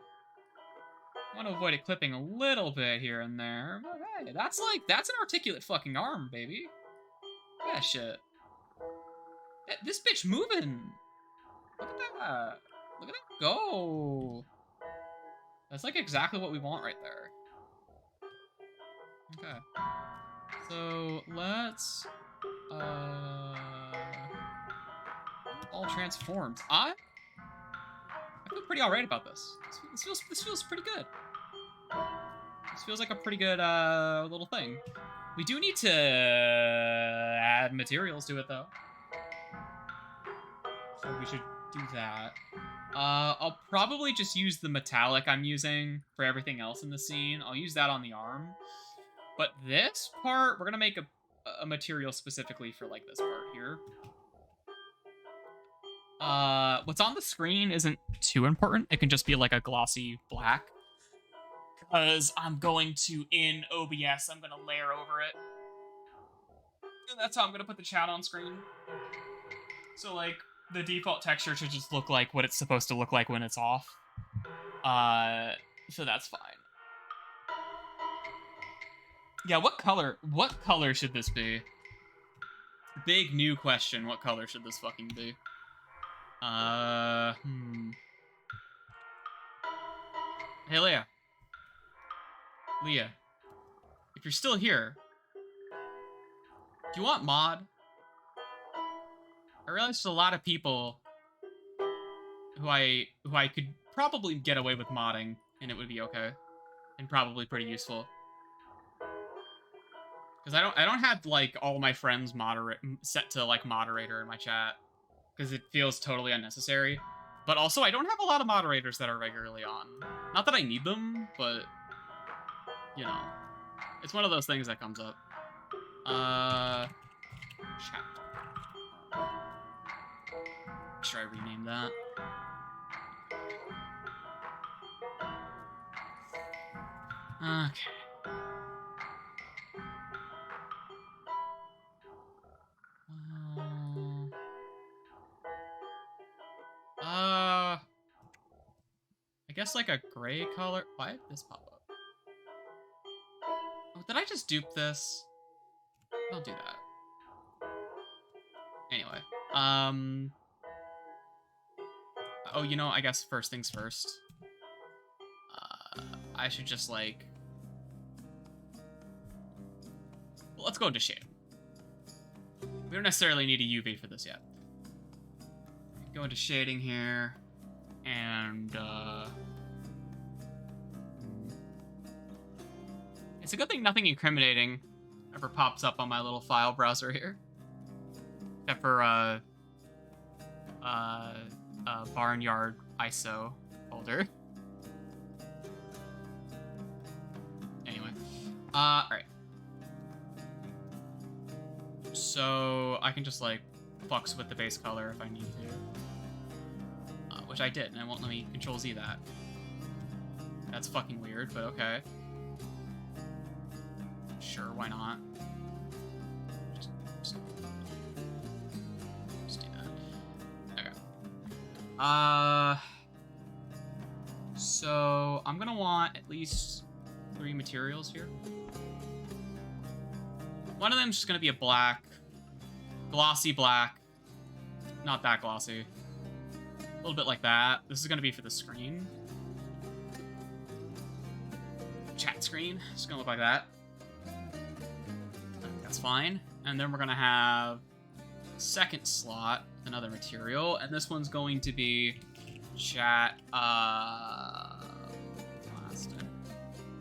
I want to avoid it clipping a little bit here and there. But hey, that's an articulate fucking arm, baby. Look at that shit. This bitch moving. Look at that. Look at that go. That's like exactly what we want right there. Okay. So let's all transformed. I feel pretty alright about this. This feels pretty good. This feels like a pretty good little thing. We do need to add materials to it though. So we should do that. I'll probably just use the metallic I'm using for everything else in the scene. I'll use that on the arm. But this part, we're gonna make a material specifically for like this part here. What's on the screen isn't too important. It can just be like a glossy black. Because I'm going to, in OBS, I'm gonna layer over it. And that's how I'm gonna put the chat on screen. So like, the default texture should just look like what it's supposed to look like when it's off. So that's fine. Yeah, what color should this be? Big new question. What color should this fucking be? Hey, Leah. Leah. If you're still here, do you want mod? I realize there's a lot of people who I could probably get away with modding, and it would be okay. And probably pretty useful. Because I don't have like all my friends set to like moderator in my chat. Because it feels totally unnecessary. But also I don't have a lot of moderators that are regularly on. Not that I need them, but you know. It's one of those things that comes up. Chat. Make sure I rename that. Okay. I guess like a gray color. Why did this pop up? Oh, did I just dupe this? Don't do that. Anyway, oh, you know, I guess first things first. I should just like, well, let's go into shading. We don't necessarily need a UV for this yet. Go into shading here, and it's a good thing nothing incriminating ever pops up on my little file browser here, except for Barnyard ISO folder. Anyway, all right. So I can just like flux with the base color if I need to, which I did, and it won't let me Control Z that. That's fucking weird, but okay. Sure, why not? Just do that. Okay. So I'm gonna want at least 3 materials here. One of them is just gonna be a black, glossy black. Not that glossy. A little bit like that. This is gonna be for the screen. Chat screen. It's gonna look like that. That's fine. And then we're gonna have a second slot, another material, and this one's going to be chat plastic.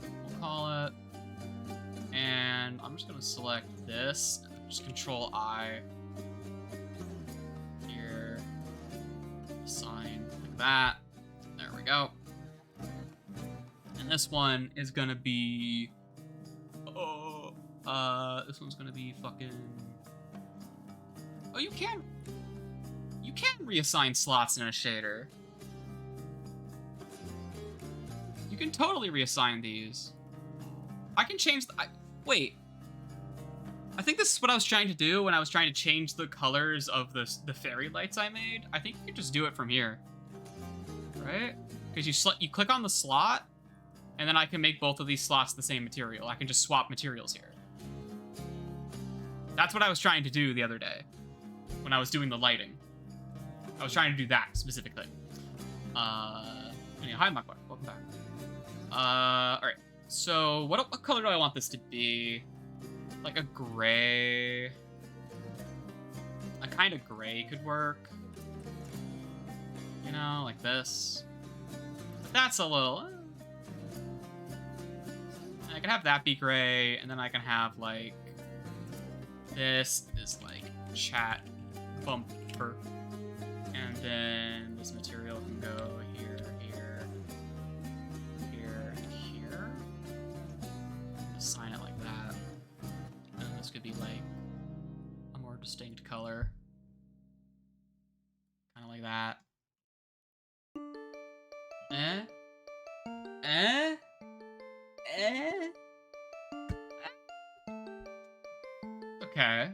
We'll call it. And I'm just gonna select this, just Control I here, assign like that. There we go. And this one is gonna be, this one's gonna be fucking. Oh, you can reassign slots in a shader. You can totally reassign these. I can change the. Wait. I think this is what I was trying to do when I was trying to change the colors of the fairy lights I made. I think you can just do it from here, right? Because you click on the slot, and then I can make both of these slots the same material. I can just swap materials here. That's what I was trying to do the other day when I was doing the lighting. I was trying to do that specific thing. Anyway, hi, Makbar. Welcome back. All right. So what color do I want this to be? Like a gray. A kind of gray could work. You know, like this. But that's a little. I can have that be gray, and then I can have like this is like chat bumper, and then this material can go here, here, here, and here. Assign it like that. And this could be like a more distinct color, kind of like that. Okay.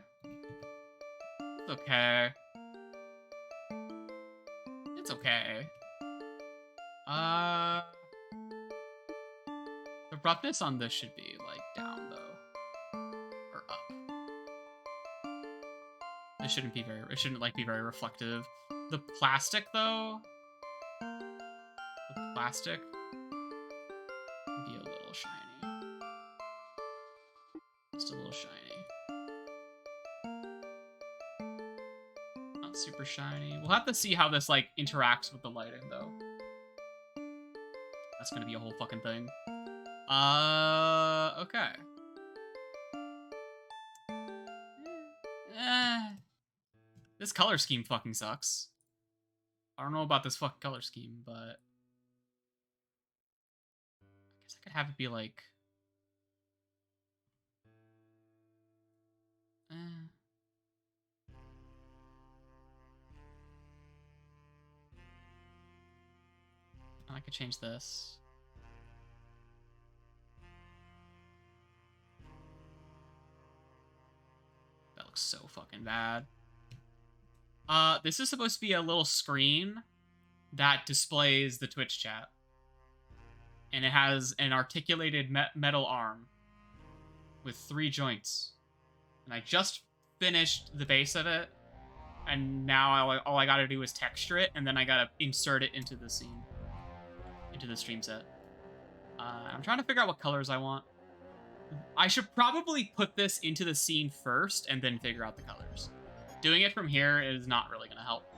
It's okay. It's okay. The roughness on this should be like down though, or up. It shouldn't be very. It shouldn't like be very reflective. The plastic though. The plastic can be a little shiny. Just a little shiny. Not super shiny. We'll have to see how this like interacts with the lighting though. That's gonna be a whole fucking thing. Okay. This color scheme fucking sucks. I don't know about this fucking color scheme, but I guess I could have it be like I could change this. That looks so fucking bad. This is supposed to be a little screen that displays the Twitch chat. and it has an articulated metal arm with 3 joints. And I just finished the base of it, and now all I gotta do is texture it, and then I gotta insert it into the scene, into the stream set. I'm trying to figure out what colors I want. I should probably put this into the scene first and then figure out the colors. Doing it from here is not really gonna help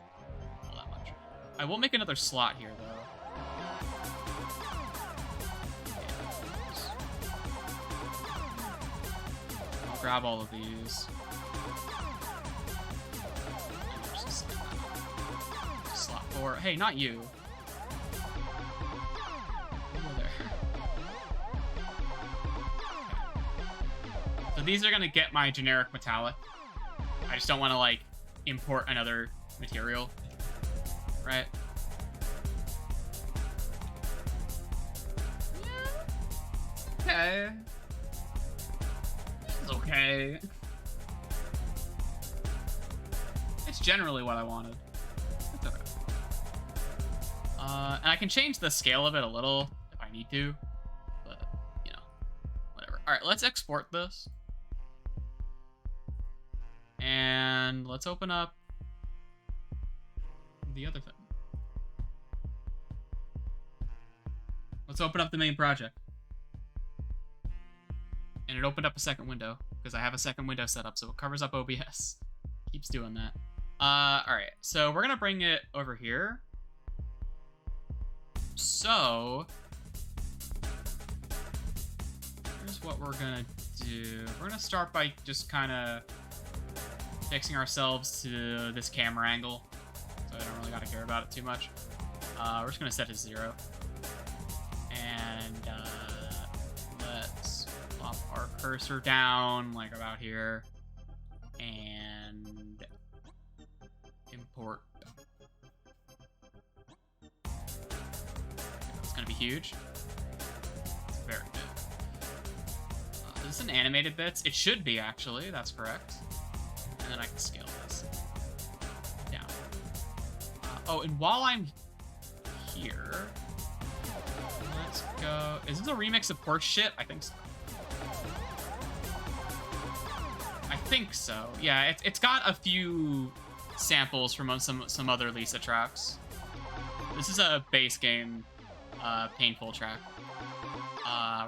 all that much. I will make another slot here, though. I'll grab all of these. Slot 4. Hey, not you. Over there. Okay. So these are gonna get my generic metallic. I just don't want to, like, import another material. Right? Okay. It's okay. It's generally what I wanted. It's okay. And I can change the scale of it a little if I need to. But, you know, whatever. Alright, let's export this. And let's open up the other thing. Let's open up the main project. And it opened up a second window because I have a second window set up, so it covers up OBS. Keeps doing that. Alright, so we're gonna bring it over here. So here's what we're gonna do. We're gonna start by just kind of fixing ourselves to this camera angle, so I don't really gotta care about it too much. We're just gonna set it to 0. And let's plop our cursor down, like about here, and import. It's gonna be huge. It's very big. Is this an animated bits? It should be, actually. That's correct. And then I can scale this down. Oh, and while I'm here, let's go. Is this a remix of Porch Shit? I think so. I think so. Yeah, it's got a few samples from some other Lisa tracks. This is a base game, painful track.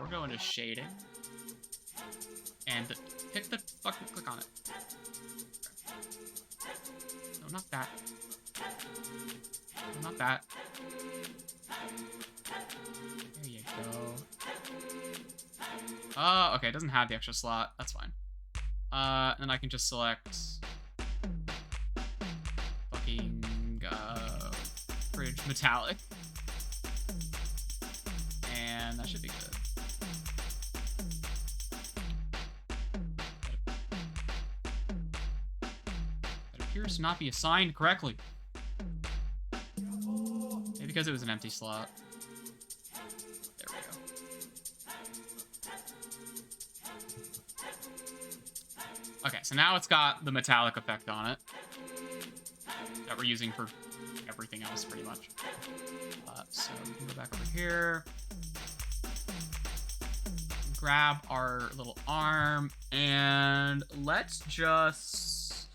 We're going to shading, and click on it. No, not that. No, not that. There you go. Okay, it doesn't have the extra slot. That's fine. And I can just select fucking fridge metallic, and that should be good. It appears to not be assigned correctly. Maybe because it was an empty slot. There we go. Okay, so now it's got the metallic effect on it that we're using for everything else, pretty much. So we can go back over here, grab our little arm, and let's just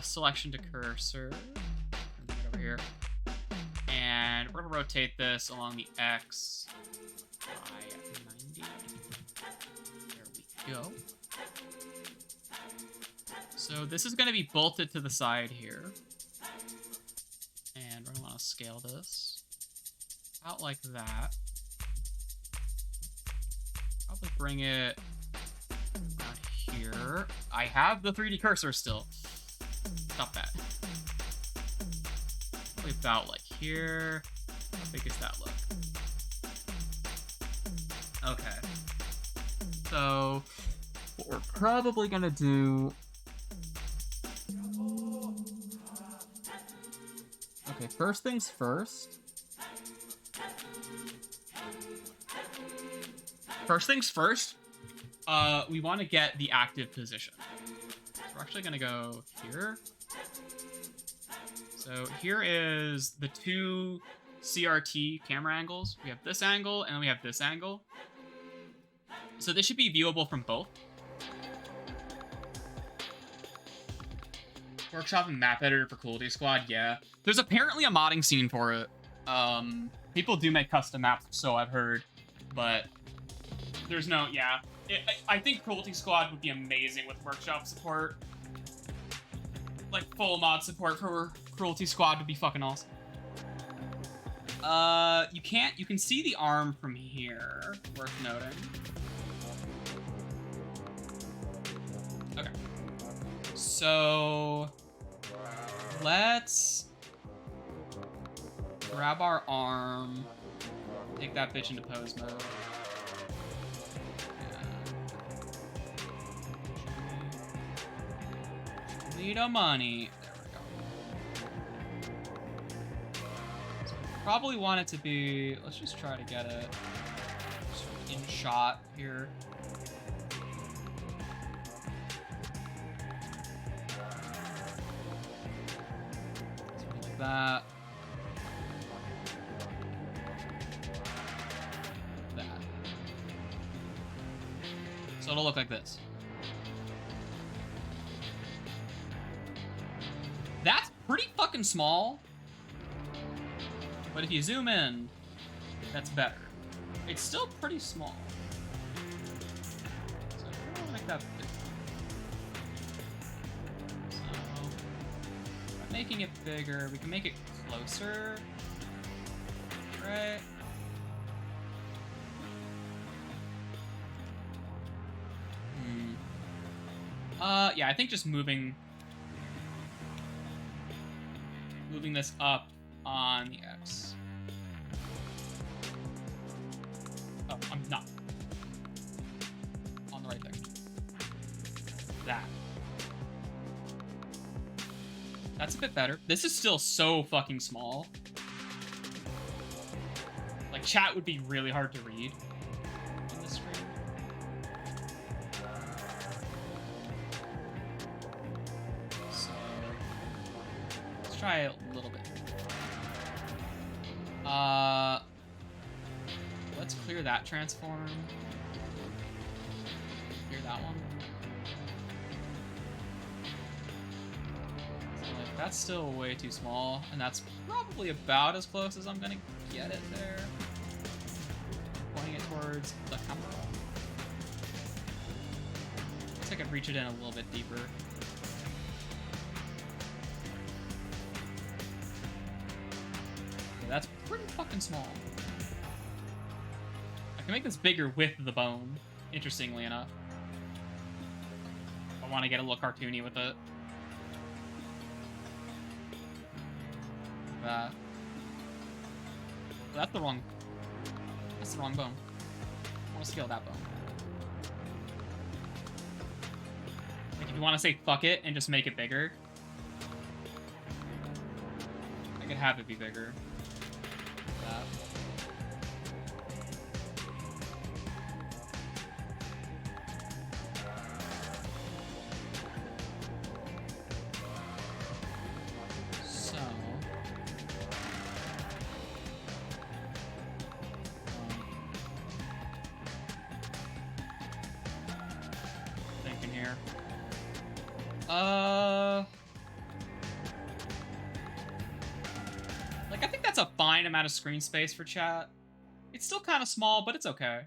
selection to cursor. Bring it over here, and we're gonna rotate this along the X by 90. There we go. So this is going to be bolted to the side here. And we're going to want to scale this out like that. Probably bring it around here. I have the 3D cursor still. Stop that. Probably about like here. How big does that look? Okay. So what we're probably going to do... Okay, first things first. First things first, we want to get the active position. So we're actually going to go here. So here is the 2 CRT camera angles. We have this angle, and then we have this angle. So this should be viewable from both. Workshop and map editor for Cruelty Squad, yeah. There's apparently a modding scene for it. People do make custom maps, so I've heard. But there's no, yeah. I think Cruelty Squad would be amazing with workshop support. Like, full mod support for Cruelty Squad would be fucking awesome. You can see the arm from here, worth noting. Okay. So, let's grab our arm, take that bitch into pose mode. Little money. There we go. So we probably want it to be, let's just try to get it sort of in shot here. Something like that. That. So it'll look like this. That's pretty fucking small. But if you zoom in, that's better. It's still pretty small. So I don't like that big. So by making it bigger, we can make it closer. Right? Yeah, I think just moving this up on the X. Oh, I'm not. On the right there. That. That's a bit better. This is still so fucking small. Like, chat would be really hard to read on this screen. Try it a little bit. Let's clear that transform. Clear that one. So, like, that's still way too small, and that's probably about as close as I'm gonna get it there. Pointing it towards the camera. Looks like I could reach it in a little bit deeper. That's pretty fucking small. I can make this bigger with the bone, interestingly enough. I want to get a little cartoony with it. That. That's the wrong bone. I want to scale that bone. Like, if you want to say fuck it and just make it bigger, I could have it be bigger. Like, I think that's a fine amount of screen space for chat. It's still kind of small, but it's okay.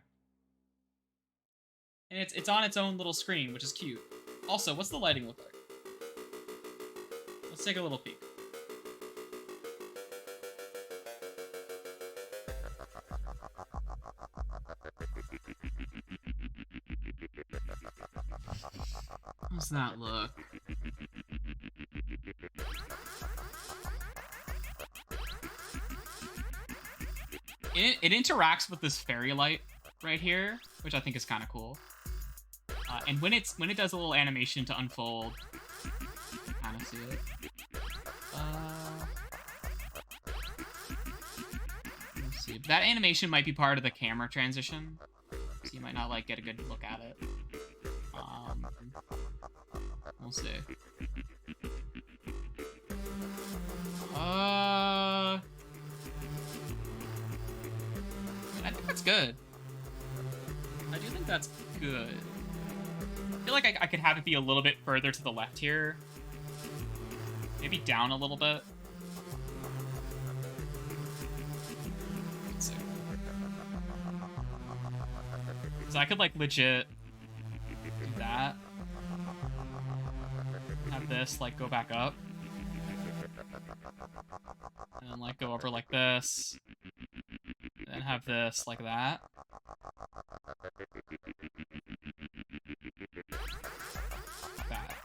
And it's on its own little screen, which is cute. Also, what's the lighting look like? Let's take a little peek. How's that look? It interacts with this fairy light right here, which I think is kind of cool. And when it does a little animation to unfold, you can kind of see it. Let's see. That animation might be part of the camera transition, so you might not like get a good look at it. We'll see. that's good. I do think that's good. I feel like I could have it be a little bit further to the left here. Maybe down a little bit. Let's see. Because I could, like, legit do that. Have this, like, go back up. And then, like, go over like this. And then have this like that. Like that.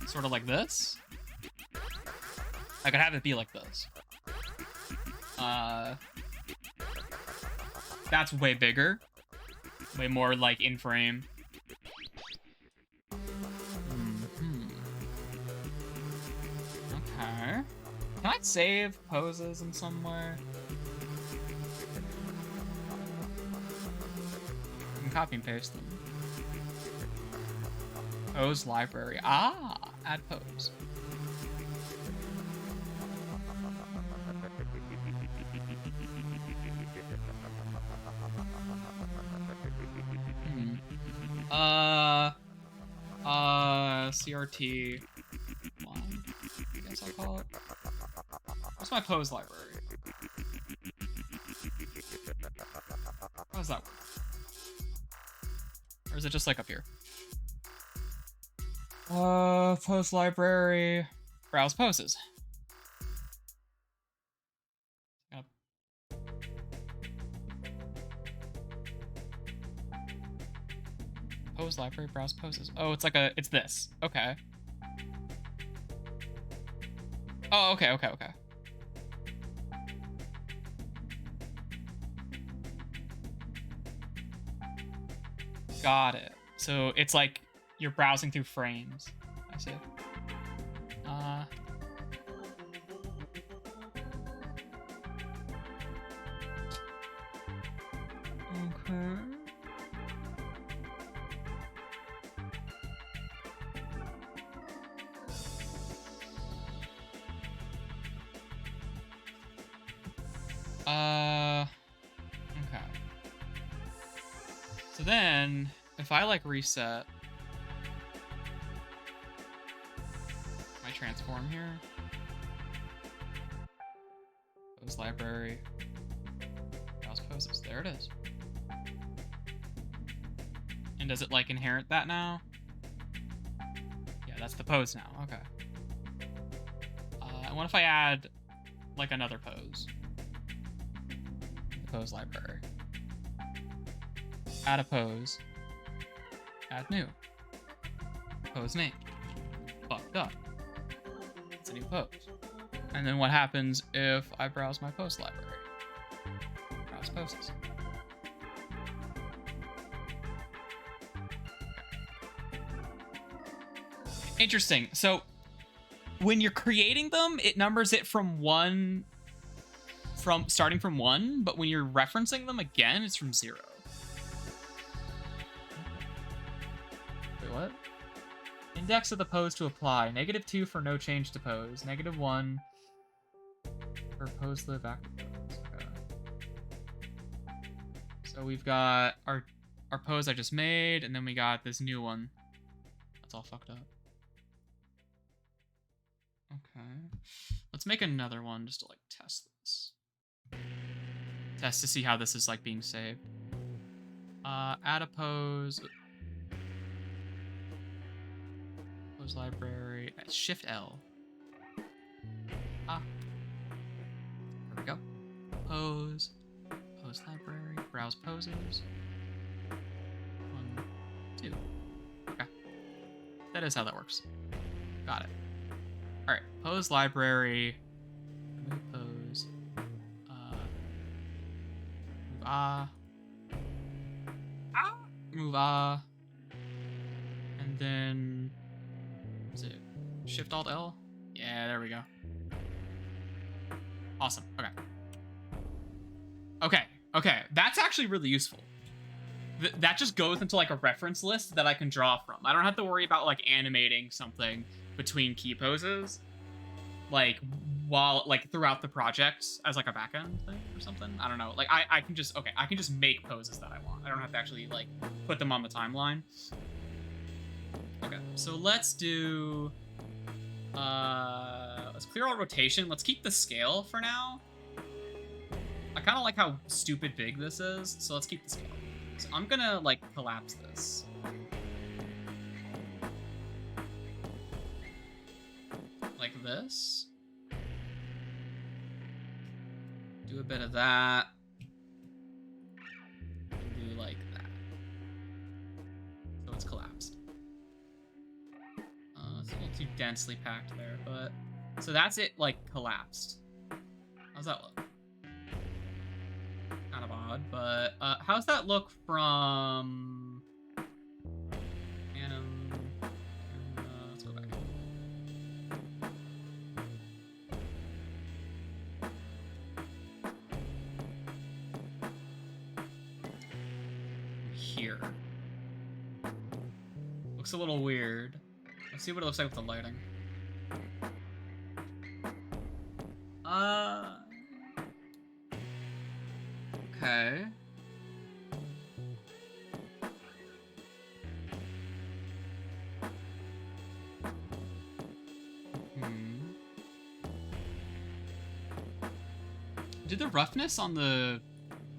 Sort of like this. I could have it be like this. That's way bigger. Way more, like, in frame. Okay. Can I save poses in some way? I can copy and paste them. Pose library. Ah! Add pose. CRT one, I guess I'll call it. What's my pose library? How does that work? Or is it just like up here? Pose library, browse poses. Yep. Pose library, browse poses. Oh, it's like it's this. Okay. Oh, okay. Got it. So it's like you're browsing through frames. I see. Okay. Okay. So then, if I, like, reset my transform here, pose library, browse poses, there it is. And does it, like, inherit that now? Yeah, that's the pose now, okay. And what if I add, like, another pose? Pose library. Add a pose. Add new. Pose name. Fucked up. It's a new pose. And then what happens if I browse my pose library? Browse poses. Interesting. So when you're creating them, it numbers it from one. Starting from 1, but when you're referencing them again, it's from 0. Wait, what? Index of the pose to apply. -2 for no change to pose. -1 for pose live active pose. Okay. So we've got our pose I just made, and then we got this new one. That's all fucked up. Okay. Let's make another one just to, like, test this. Test to see how this is, like, being saved. Add a pose. Pose library. Shift L. There we go. Pose. Pose library. Browse poses. 1, 2. Okay. That is how that works. Got it. Alright. Pose library. Remove pose. Move and then is it Shift Alt L? Yeah, there we go. Awesome. Okay. That's actually really useful. That just goes into, like, a reference list that I can draw from. I don't have to worry about, like, animating something between key poses. like while like throughout the project as like a backend thing or something. I don't know. Like I can just I can just make poses that I want. I don't have to actually like put them on the timeline. Okay, so let's do let's clear all rotation. Let's keep the scale for now. I kind of like how stupid big this is, so let's keep the scale. So I'm gonna like collapse this. Like this. Do a bit of that. Do like that. So it's collapsed. It's a little too densely packed there, but... So that's it, like, collapsed. How's that look? Kind of odd, but... how's that look from... let's go back. Here. Looks a little weird. Let's see what it looks like with the lighting. Okay. Did the roughness on the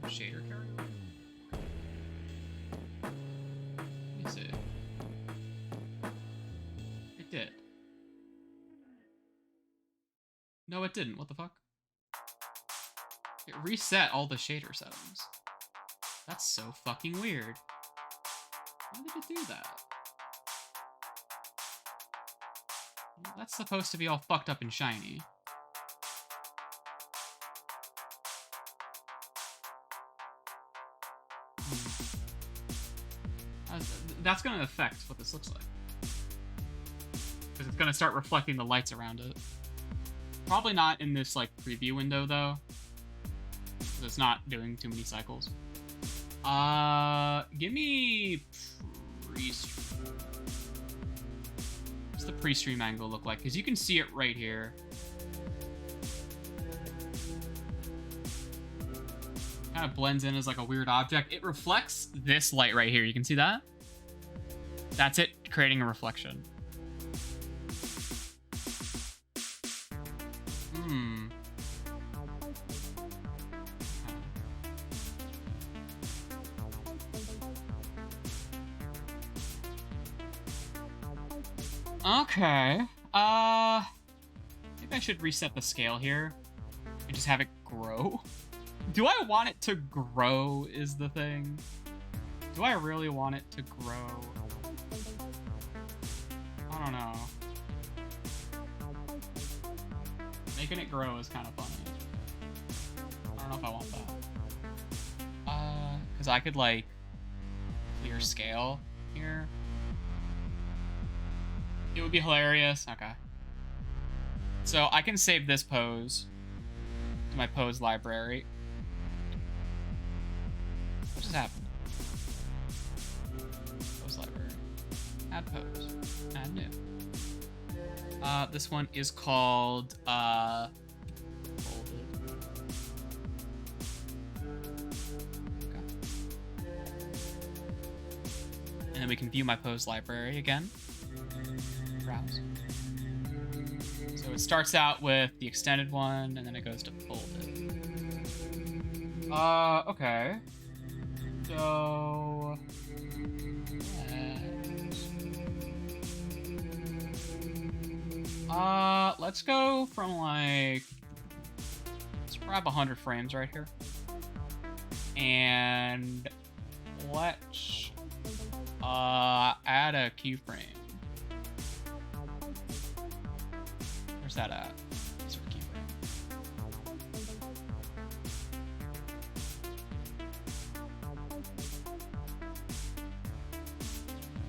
shader carry over? Let me see. It did. No, it didn't. What the fuck? It reset all the shader settings. That's so fucking weird. Why did it do that? That's supposed to be all fucked up and shiny. That's going to affect what this looks like. Because it's going to start reflecting the lights around it. Probably not in this, like, preview window, though. Because it's not doing too many cycles. Give me pre-stream. What's the pre-stream angle look like? Because you can see it right here. Kind of blends in as, like, a weird object. It reflects this light right here. You can see that? That's it creating a reflection. Okay. Maybe I should reset the scale here and just have it grow. Do I want it to grow is the thing. Do I really want it to grow? I don't know. Making it grow is kind of funny. I don't know if I want that. Because I could, like, clear scale here. It would be hilarious. Okay. So I can save this pose to my pose library. What just happened? Pose library. Add pose. Add new. This one is called folded. Okay. And then we can view my pose library again. Browse. So it starts out with the extended one, and then it goes to folded. Okay. So... let's go from, like... Let's grab 100 frames right here. And... let's... add a keyframe. Where's that at? Sort of keyframe.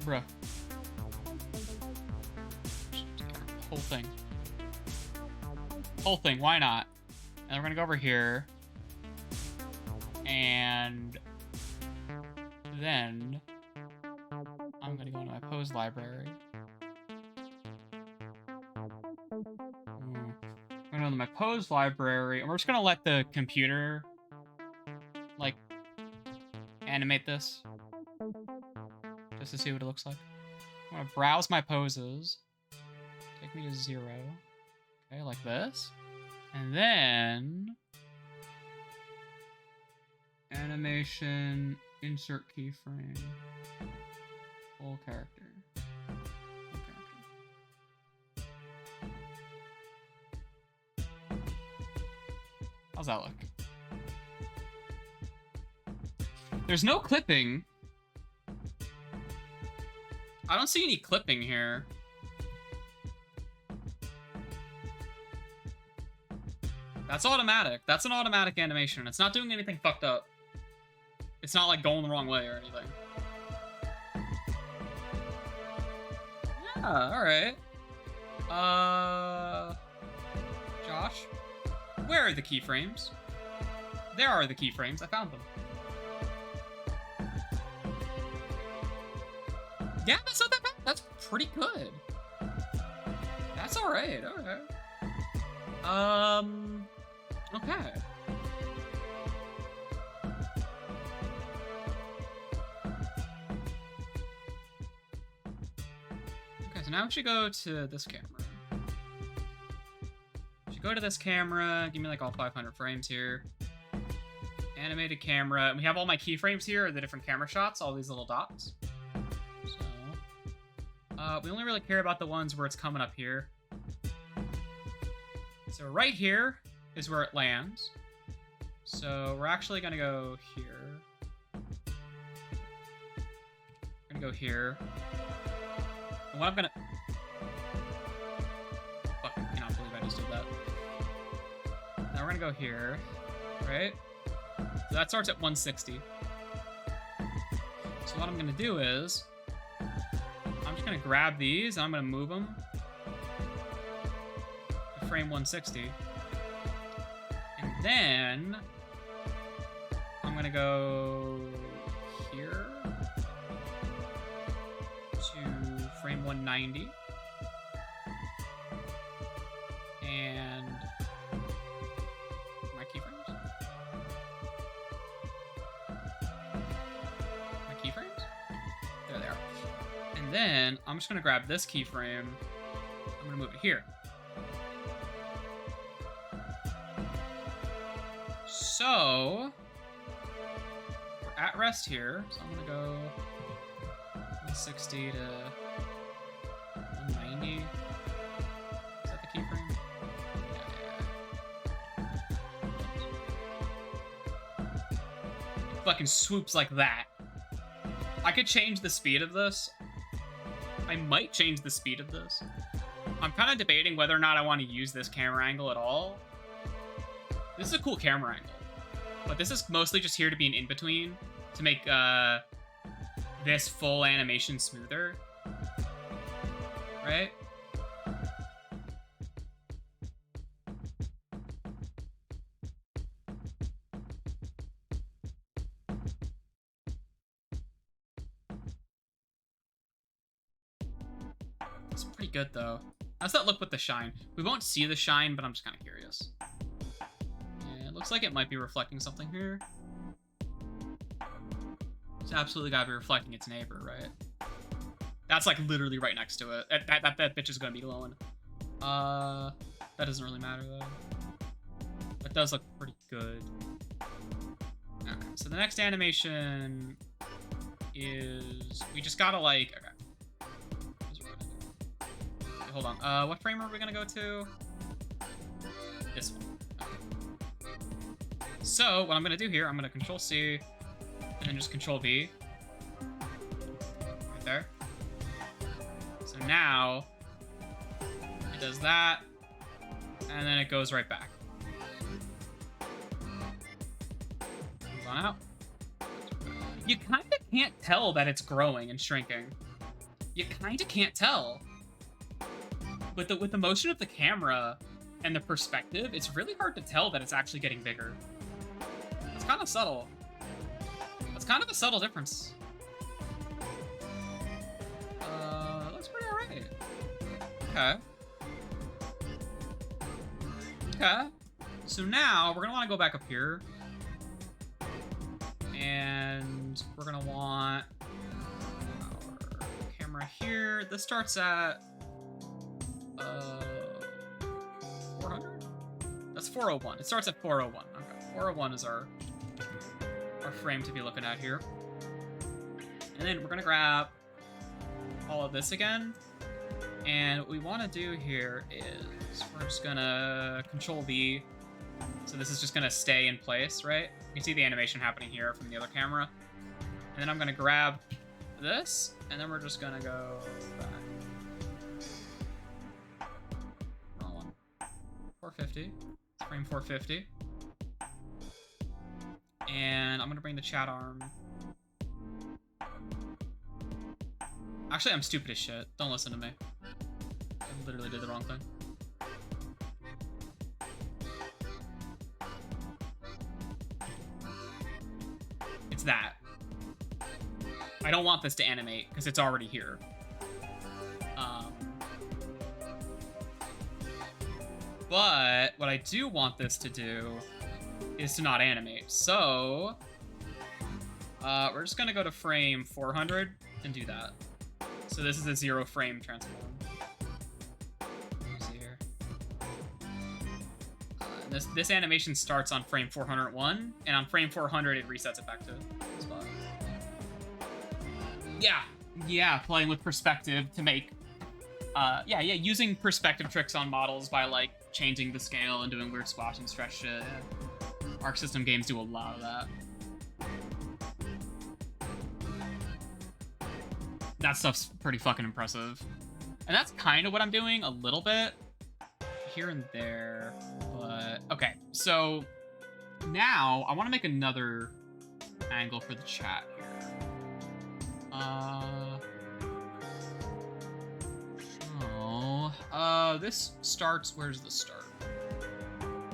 Bruh. Whole thing. Whole thing, why not? And we're gonna go over here. And then I'm gonna go into my pose library. to my pose library, and we're just gonna let the computer, like, animate this. Just to see what it looks like. I'm gonna browse my poses. Take me to 0. Okay, like this. And then... animation, insert keyframe. Full character. How's that look? There's no clipping. I don't see any clipping here. That's automatic. That's an automatic animation. It's not doing anything fucked up. It's not like going the wrong way or anything. Yeah, alright. Josh? Where are the keyframes? There are the keyframes. I found them. Yeah, that's not that bad. That's pretty good. That's alright, alright. Okay. Okay, so now we should go to this camera. We should go to this camera. Give me like all 500 frames here. Animated camera. And we have all my keyframes here, the different camera shots, all these little dots. So, we only really care about the ones where it's coming up here. So right here is where it lands. So we're actually gonna go here. We're gonna go here. And what I'm gonna... Fuck, I cannot believe I just did that. Now we're gonna go here, right? So that starts at 160. So what I'm gonna do is, I'm just gonna grab these and I'm gonna move them to frame 160. And then I'm gonna go here to frame 190. And my keyframes? My keyframes? There they are. And then I'm just gonna grab this keyframe. I'm gonna move it here. So we're at rest here. So I'm gonna go 160 to 190. Is that the keyframe? Yeah. It fucking swoops like that. I could change the speed of this. I might change the speed of this. I'm kind of debating whether or not I want to use this camera angle at all. This is a cool camera angle, but this is mostly just here to be an in-between to make this full animation smoother, right? It's pretty good though. How's that look with the shine? We won't see the shine, but I'm just kind of curious. It looks like it might be reflecting something here. It's absolutely gotta be reflecting its neighbor, right? That's like literally right next to it. That bitch is gonna be glowing. That doesn't really matter though. It does look pretty good. Okay, so the next animation is we just gotta like. Okay. Okay, hold on. What frame are we gonna go to? This one. So what I'm gonna do here, I'm gonna Control C and then just Control V. Right there. So now it does that, and then it goes right back. Move on out. You kind of can't tell that it's growing and shrinking. You kind of can't tell. With the motion of the camera and the perspective, it's really hard to tell that it's actually getting bigger. It's kind of subtle. It's kind of a subtle difference. Looks pretty alright. Okay. Okay. So now we're gonna want to go back up here. And we're gonna want our camera here. This starts at 400? That's 401. It starts at 401. Okay. 401 is our frame to be looking at here. And then we're gonna grab all of this again. And what we want to do here is we're just gonna Control V. So this is just gonna stay in place, right? You can see the animation happening here from the other camera. And then I'm gonna grab this, and then we're just gonna go back. Wrong one. 450. Frame 450. And I'm gonna bring the chat arm. Actually, I'm stupid as shit. Don't listen to me. I literally did the wrong thing. It's that. I don't want this to animate because it's already here. But what I do want this to do is to not animate. So we're just gonna go to frame 400 and do that. So this is a 0 frame transform. See here. This animation starts on frame 401, and on frame 400 it resets it back to the spot. Yeah, playing with perspective to make, using perspective tricks on models by like changing the scale and doing weird squash and stretch shit. Yeah. Arc System games do a lot of that. That stuff's pretty fucking impressive. And that's kind of what I'm doing a little bit here and there. But okay, so now I want to make another angle for the chat here. This starts, where's the start?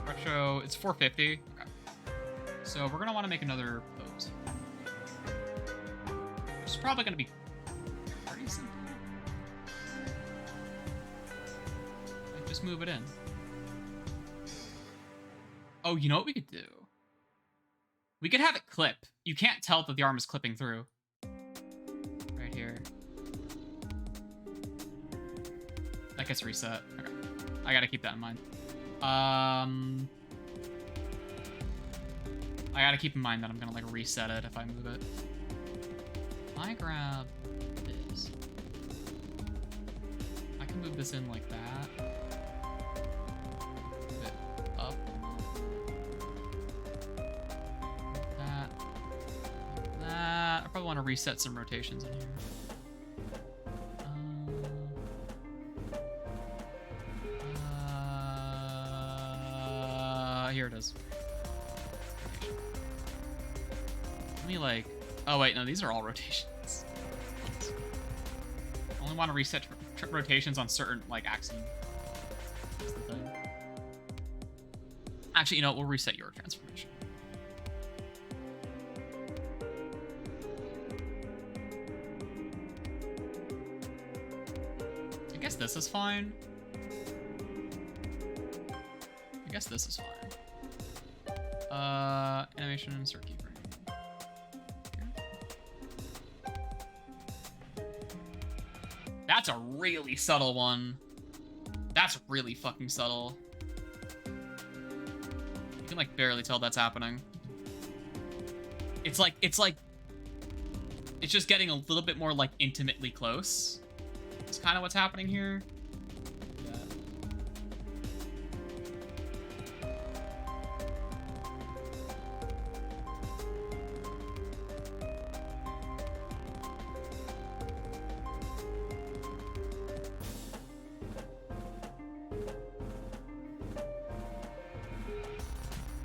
Retro, it's 450. Okay. So we're gonna want to make another pose. It's probably gonna be pretty simple. Like, just move it in. Oh, you know what we could do? We could have it clip. You can't tell that the arm is clipping through. Right here. That gets reset. Okay. I gotta keep that in mind. I gotta keep in mind that I'm gonna like reset it if I move it. I grab this. I can move this in like that. Move it up. Like that. I probably want to reset some rotations in here. Here it is. Let me like... Oh wait, no, these are all rotations. I only want to reset rotations on certain like axes. That's the thing. Actually, you know what? We'll reset your transformation. I guess this is fine. I guess this is fine. Animation insert keyframe. That's a really subtle one. That's really fucking subtle. You can like barely tell that's happening. It's just getting a little bit more like intimately close. It's kind of what's happening here.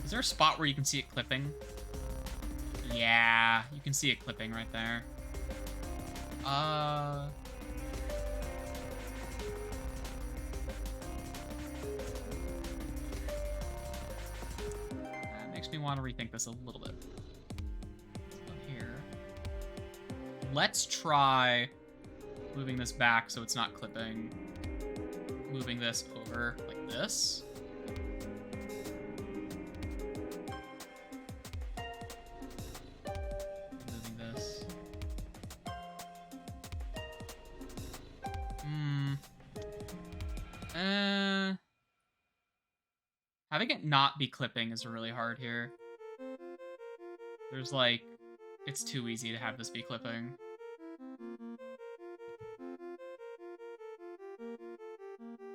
Is there a spot where you can see it clipping? Yeah, you can see it clipping right there. That makes me want to rethink this a little bit. So here. Let's try moving this back so it's not clipping. Moving this over like this. Having it not be clipping is really hard here. There's like, it's too easy to have this be clipping.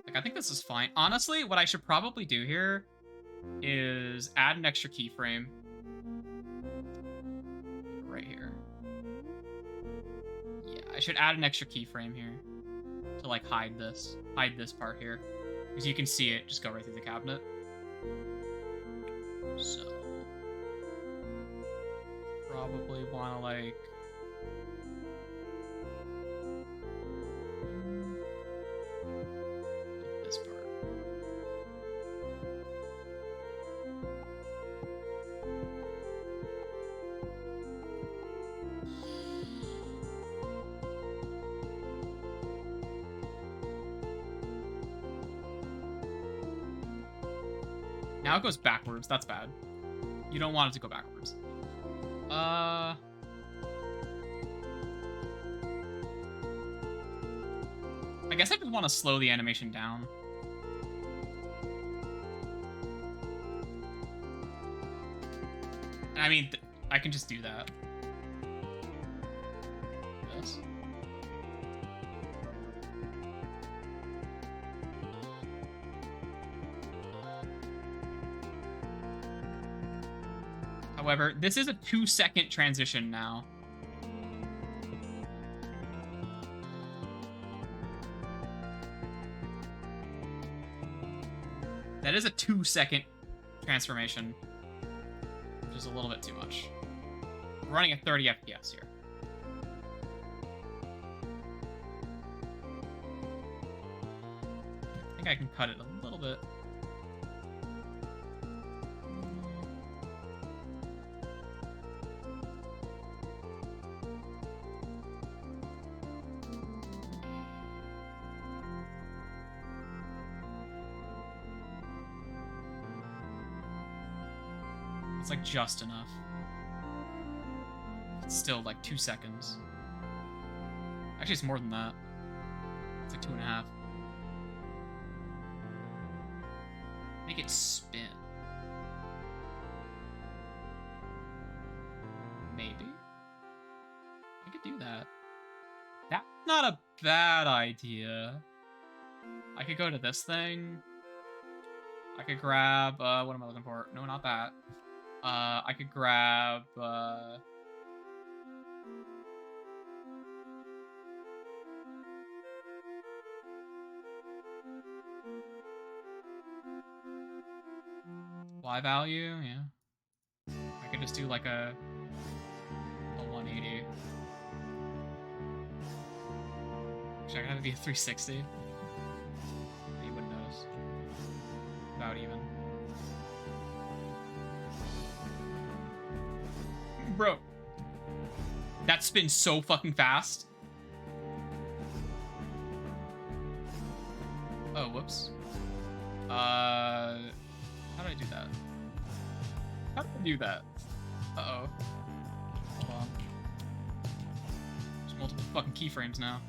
Like, I think this is fine. Honestly, what I should probably do here is add an extra keyframe. Right here. Yeah, I should add an extra keyframe here to like hide this part here. Because you can see it just go right through the cabinet. So probably want to like this part. Now it goes backwards. That's bad. You don't want it to go backwards. I guess I just want to slow the animation down. I mean, I can just do that. This. However, this is a 2-second transition now. That is a 2-second transformation, which is a little bit too much. We're running at 30 FPS here. I think I can cut it a little bit. It's like just enough. It's still like 2 seconds. Actually, it's more than that. It's like 2.5. Make it spin. Maybe. I could do that. That's not a bad idea. I could go to this thing. I could grab, what am I looking for? No, not that. I could grab, Y value, yeah. I could just do like a 180. Actually, I could have it be a 360. You wouldn't notice. About even. Bro, that spins so fucking fast. Oh, whoops. How did I do that? How did I do that? Uh-oh. Hold on. There's multiple fucking keyframes now.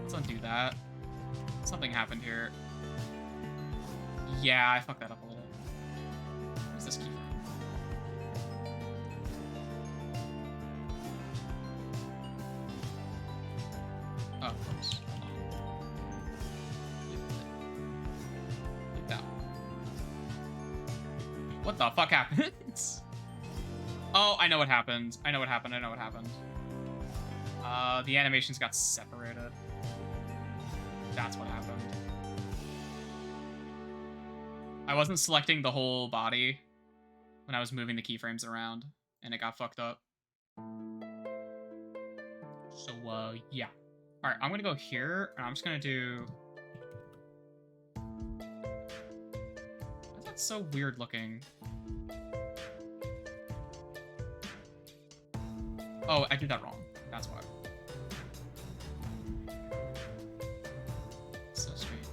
Let's undo that. Something happened here. Yeah, I fucked that up a little. What's this keyframe? Oh, oops. Like that one. What the fuck happened? Oh, I know what happened. I know what happened. I know what happened. The animations got separated. That's what happened. I wasn't selecting the whole body when I was moving the keyframes around, and it got fucked up. So, yeah. Alright, I'm gonna go here, and I'm just gonna do... That's so weird looking. Oh, I did that wrong. That's why. So strange.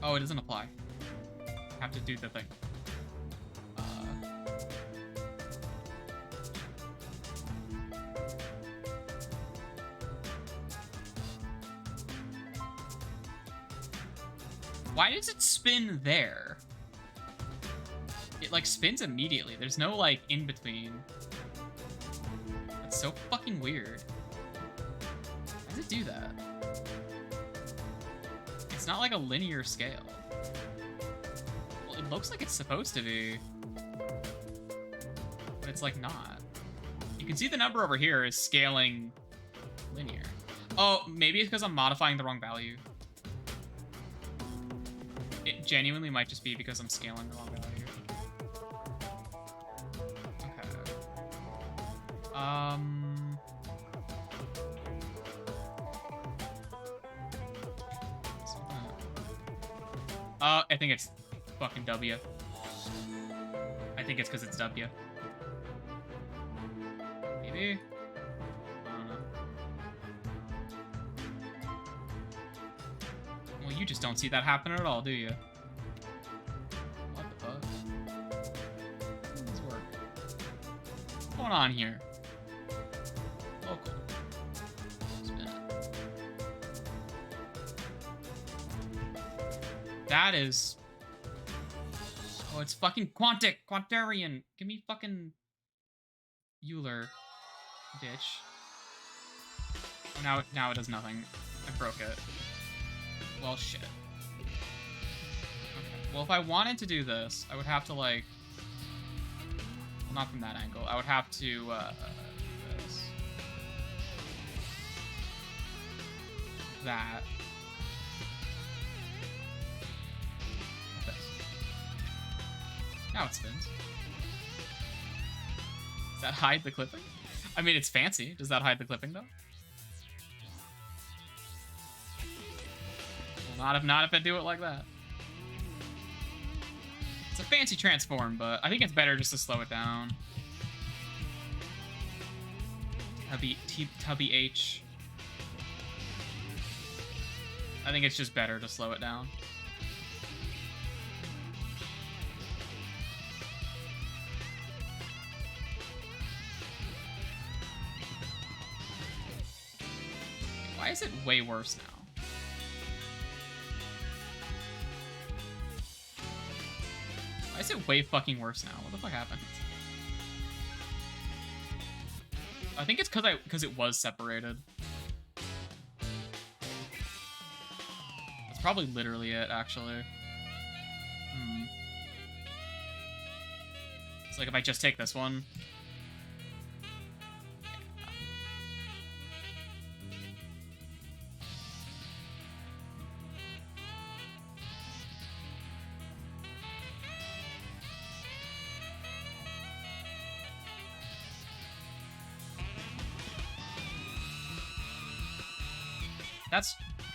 Oh, it doesn't apply. I have to do the thing. Why does it spin there? It, like, spins immediately. There's no, like, in-between. That's so fucking weird. Why does it do that? It's not like a linear scale. Well, it looks like it's supposed to be. But it's, like, not. You can see the number over here is scaling linear. Oh, maybe it's because I'm modifying the wrong value. It genuinely might just be because I'm scaling the wrong value. I think it's fucking W. I think it's because it's W. Maybe? I don't know. Well, you just don't see that happen at all, do you? What the fuck? How does this work? What's going on here? Local. Spin it. That is... Oh, it's fucking Quantarian. Give me fucking... Euler. Bitch. Oh, now it does nothing. I broke it. Well, shit. Okay. Well, if I wanted to do this, I would have to, like... Well, not from that angle. I would have to, this. That. This. Now it spins. Does that hide the clipping? I mean, it's fancy. Does that hide the clipping, though? Well, not if I do it like that. It's a fancy transform, but I think it's better just to slow it down. Tubby H. I think it's just better to slow it down. Why is it way worse now? Why is it way fucking worse now? What the fuck happened? I think it's because it was separated. That's probably literally it, actually. It's like if I just take this one.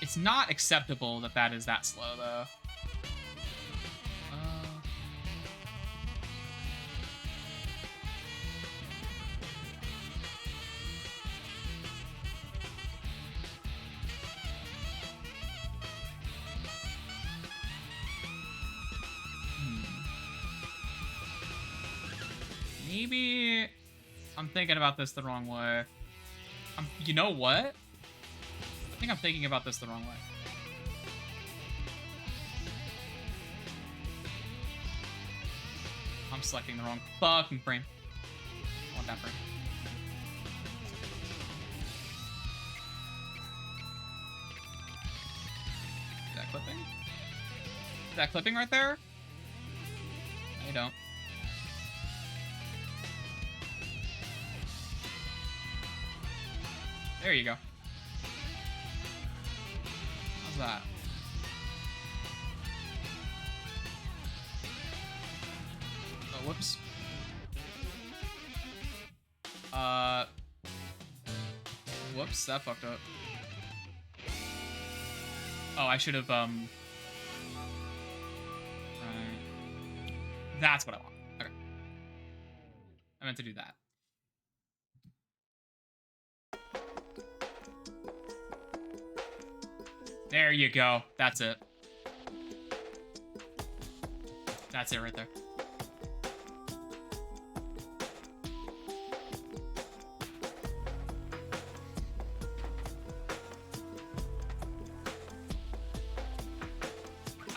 It's not acceptable that is that slow, though. Maybe I'm thinking about this the wrong way. You know what? I think I'm thinking about this the wrong way. I'm selecting the wrong fucking frame. I want that frame. Is that clipping? Is that clipping right there? No, you don't. There you go. How's that? Oh, whoops. Whoops, that fucked up. Oh, I should have, That's what I want. Okay. I meant to do that. There you go. That's it. That's it right there.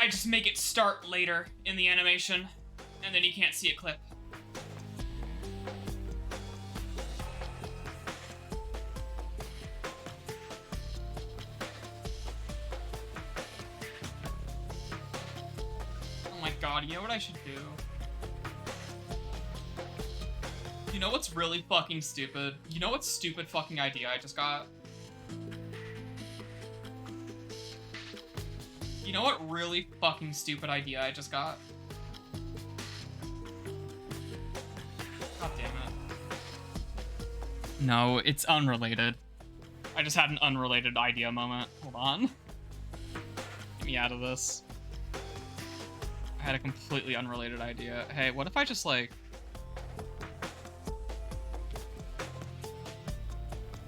I just make it start later in the animation, and then you can't see a clip. Oh my god, you know what I should do? You know what's really fucking stupid? You know what stupid fucking idea I just got? You know what really fucking stupid idea I just got? God damn it. No, it's unrelated. I just had an unrelated idea moment. Hold on. Get me out of this. I had a completely unrelated idea. Hey, what if I just like...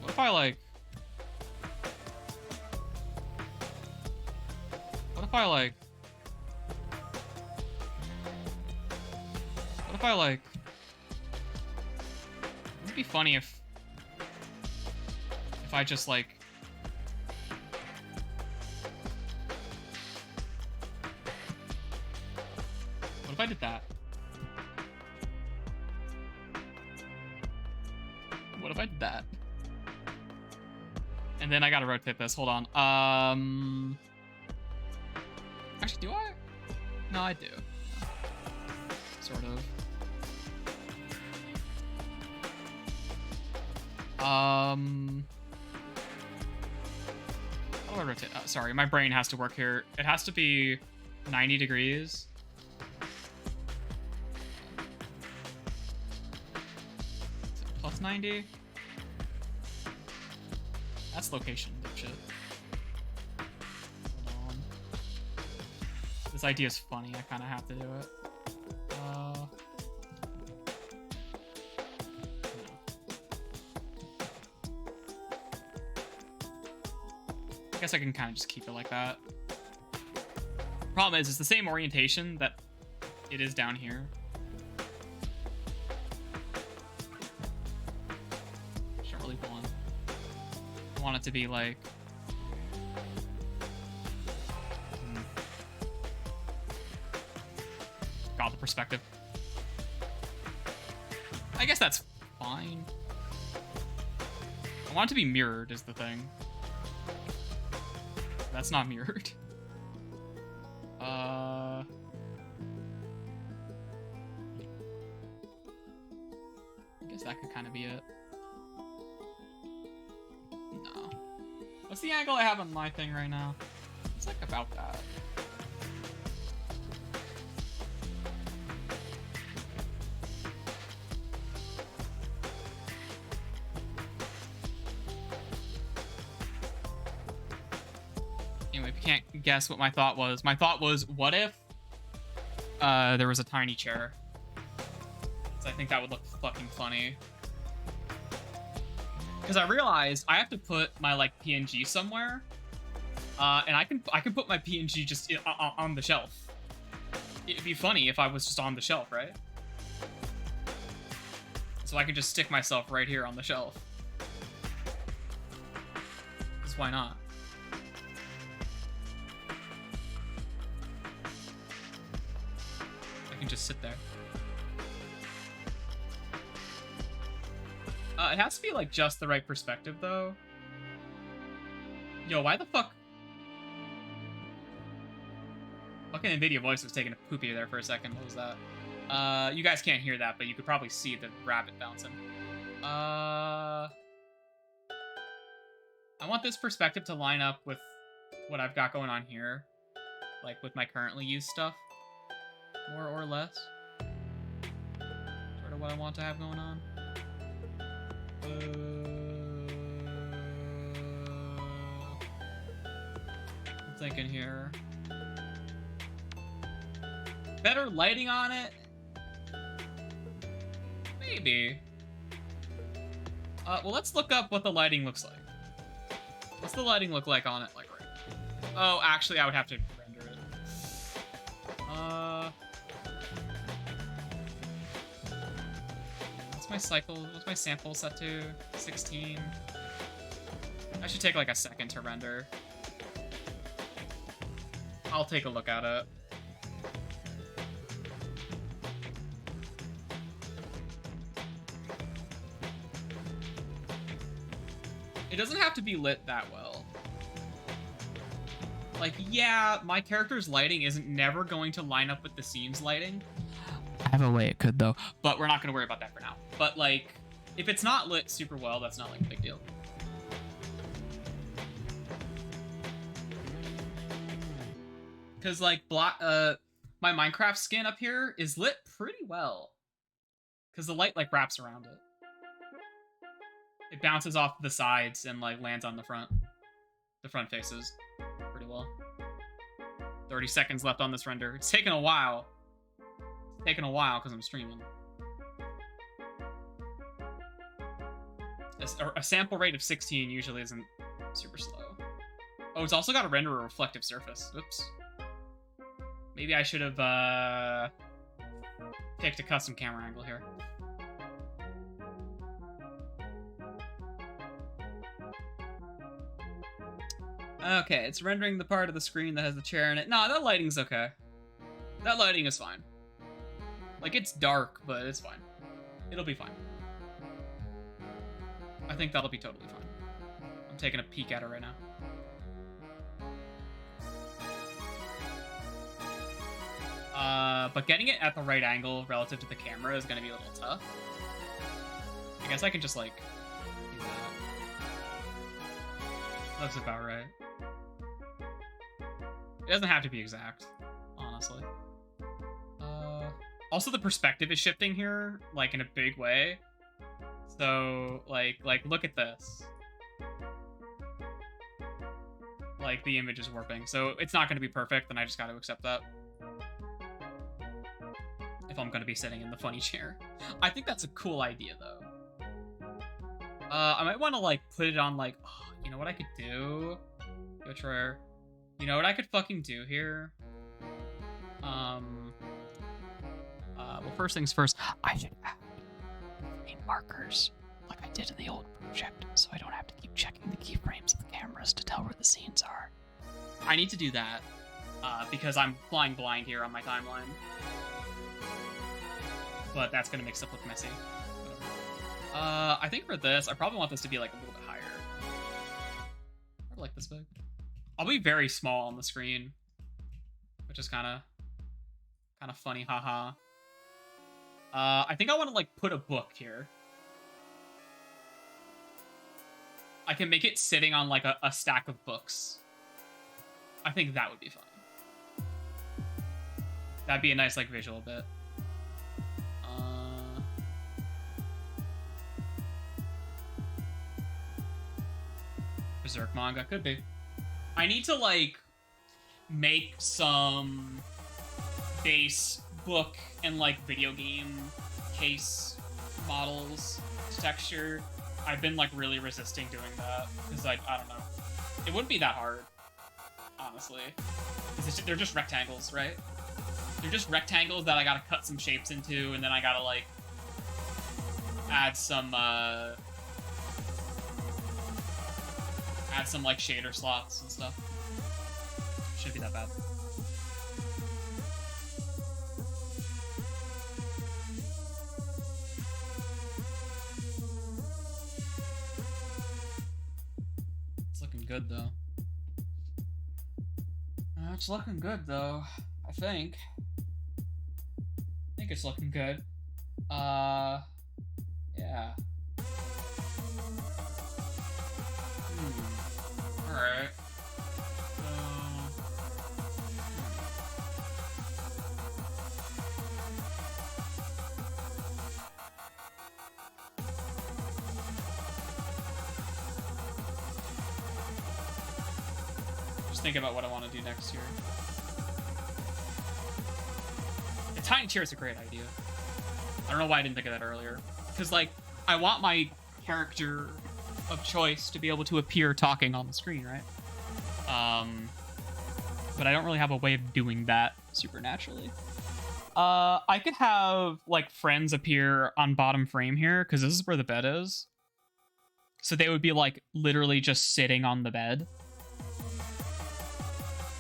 What if I like... What if I like... What if I like... It'd be funny if I just like... What if I did that? What if I did that? And then I gotta rotate this. Hold on. Actually, do I? No, I do. Sort of. How do I rotate? Sorry, my brain has to work here. It has to be 90 degrees. Is it plus 90? That's location, dipshit. Hold on. This idea is funny. I kind of have to do it. No. I guess I can kind of just keep it like that. Problem is, it's the same orientation that it is down here. I don't really want. I want it to be like. God, the perspective. I guess that's fine. I want it to be mirrored, is the thing. That's not mirrored. I guess that could kind of be it. No. What's the angle I have on my thing right now? It's like about that. Anyway, if you can't guess what my thought was what if there was a tiny chair? So I think that would look fucking funny. Because I realized I have to put my like PNG somewhere, and I can put my PNG just on the shelf. It'd be funny if I was just on the shelf, right? So I could just stick myself right here on the shelf. Because why not? I can just sit there. It has to be like just the right perspective though. Yo, why the fuck? Fucking NVIDIA voice was taking a poopy there for a second. What was that? You guys can't hear that, but you could probably see the rabbit bouncing. I want this perspective to line up with what I've got going on here. Like with my currently used stuff. More or less. Sort of what I want to have going on. I'm thinking here. Better lighting on it? Maybe. Well, let's look up what the lighting looks like. What's the lighting look like on it? Like right now? Oh, actually, I would have to render it. What's my sample set to? 16. I should take like a second to render. I'll take a look at it. It doesn't have to be lit that well. Like, yeah, my character's lighting isn't never going to line up with the scene's lighting. I have a way it could, though, but we're not going to worry about that for now. But, like, if it's not lit super well, that's not, like, a big deal. Because, like, my Minecraft skin up here is lit pretty well. Because the light, like, wraps around it. It bounces off the sides and, like, lands on the front faces pretty well. 30 seconds left on this render. It's taken a while. It's taken a while because I'm streaming. A sample rate of 16 usually isn't super slow. Oh, it's also got to render a reflective surface. Oops. Maybe I should have picked a custom camera angle here. Okay, it's rendering the part of the screen that has the chair in it. No, that lighting's okay. That lighting is fine. Like, it's dark, but it's fine. It'll be fine. I think that'll be totally fine. I'm taking a peek at it right now. But getting it at the right angle relative to the camera is going to be a little tough. I guess I can just, like, do that. That's about right. It doesn't have to be exact, honestly. Also, the perspective is shifting here, like, in a big way. So, like, look at this. Like, the image is warping. So, it's not going to be perfect, and I just got to accept that. If I'm going to be sitting in the funny chair. I think that's a cool idea, though. I might want to, like, put it on, like, oh, you know what I could do? Go try. You know what I could fucking do here? Well, first things first, I should add green markers like I did in the old project, so I don't have to keep checking the keyframes of the cameras to tell where the scenes are. I need to do that, because I'm flying blind here on my timeline. But that's gonna make stuff look messy. I think for this, I probably want this to be, like, a little bit higher. Or, like, this big. I'll be very small on the screen, which is kind of funny, haha. I think I want to, like, put a book here. I can make it sitting on, like, a stack of books. I think that would be fun. That'd be a nice, like, visual bit. Berserk manga, could be. I need to, like, make some base book and, like, video game case models to texture. I've been, like, really resisting doing that because, like, I don't know. It wouldn't be that hard, honestly. They're just rectangles, right? They're just rectangles that I gotta cut some shapes into, and then I gotta, like, add some like, shader slots and stuff. Shouldn't be that bad. It's looking good, though. It's looking good, though. I think it's looking good. Yeah. Alright. Just think about what I want to do next here. The tiny chair is a great idea. I don't know why I didn't think of that earlier. Because, like, I want my character of choice to be able to appear talking on the screen, right? But I don't really have a way of doing that supernaturally. I could have, like, friends appear on bottom frame here, because this is where the bed is. So they would be, like, literally just sitting on the bed.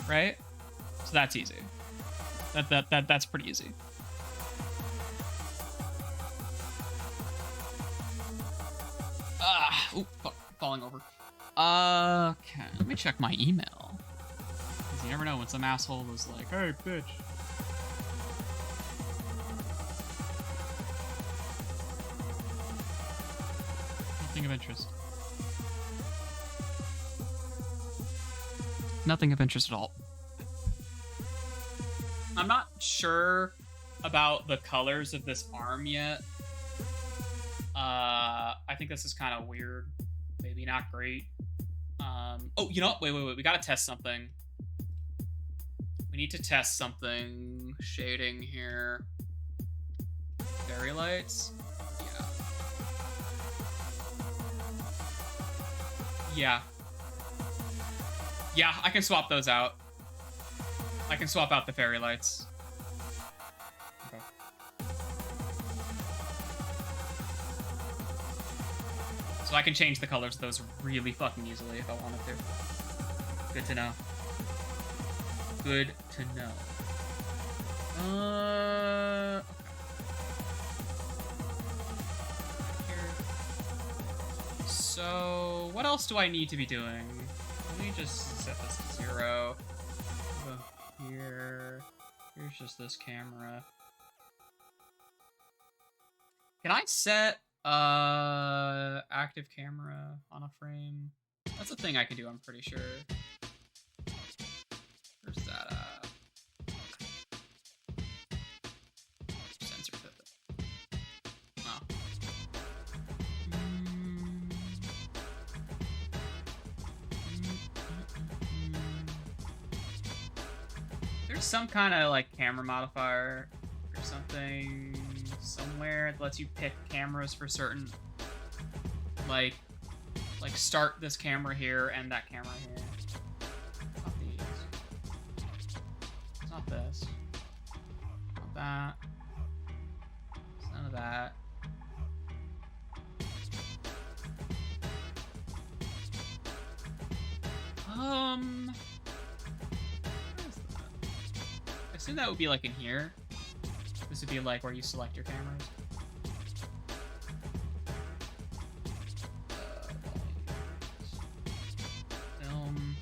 Right? So that's easy. That's pretty easy. Ooh, fuck, falling over. Okay, let me check my email. Because you never know when some asshole was like, hey, bitch. Nothing of interest. Nothing of interest at all. I'm not sure about the colors of this arm yet. I think this is kind of weird. Maybe not great. Oh, you know what? Wait. We gotta test something. We need to test something. Shading here. Fairy lights. Yeah. Yeah, I can swap those out. I can swap out the fairy lights. Okay. So I can change the colors of those really fucking easily if I wanted to. Good to know. Good to know. Okay. Here. So, what else do I need to be doing? Let me just set this to 0. Go here. Here's just this camera. Can I set active camera on a frame? That's a thing I can do, I'm pretty sure. Where's that sensor pivot? Oh. There's some kind of like camera modifier or something somewhere that lets you pick cameras for certain, like start this camera here and that camera here. It's not these. It's not this. Not that. It's none of that. I assume that would be like in here. This would be like where you select your cameras. Film.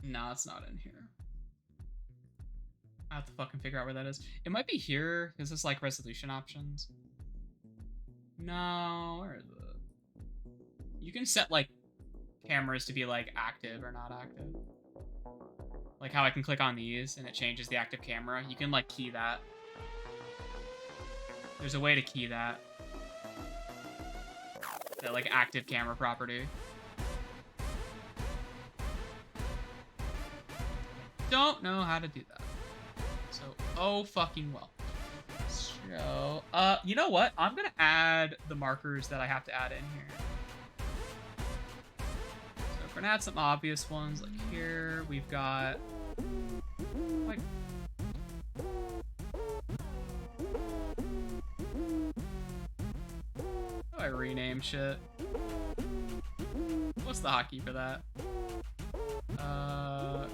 Nah, it's not in here. I have to fucking figure out where that is. It might be here. Is this like resolution options? No, where is it? You can set like cameras to be like active or not active. Like how I can click on these and it changes the active camera. You can like key that. There's a way to key that. That like active camera property. Don't know how to do that. So, oh fucking well. So, you know what? I'm gonna add the markers that I have to add in here. So we're gonna add some obvious ones, like here we've got like how do I rename shit? What's the hotkey for that?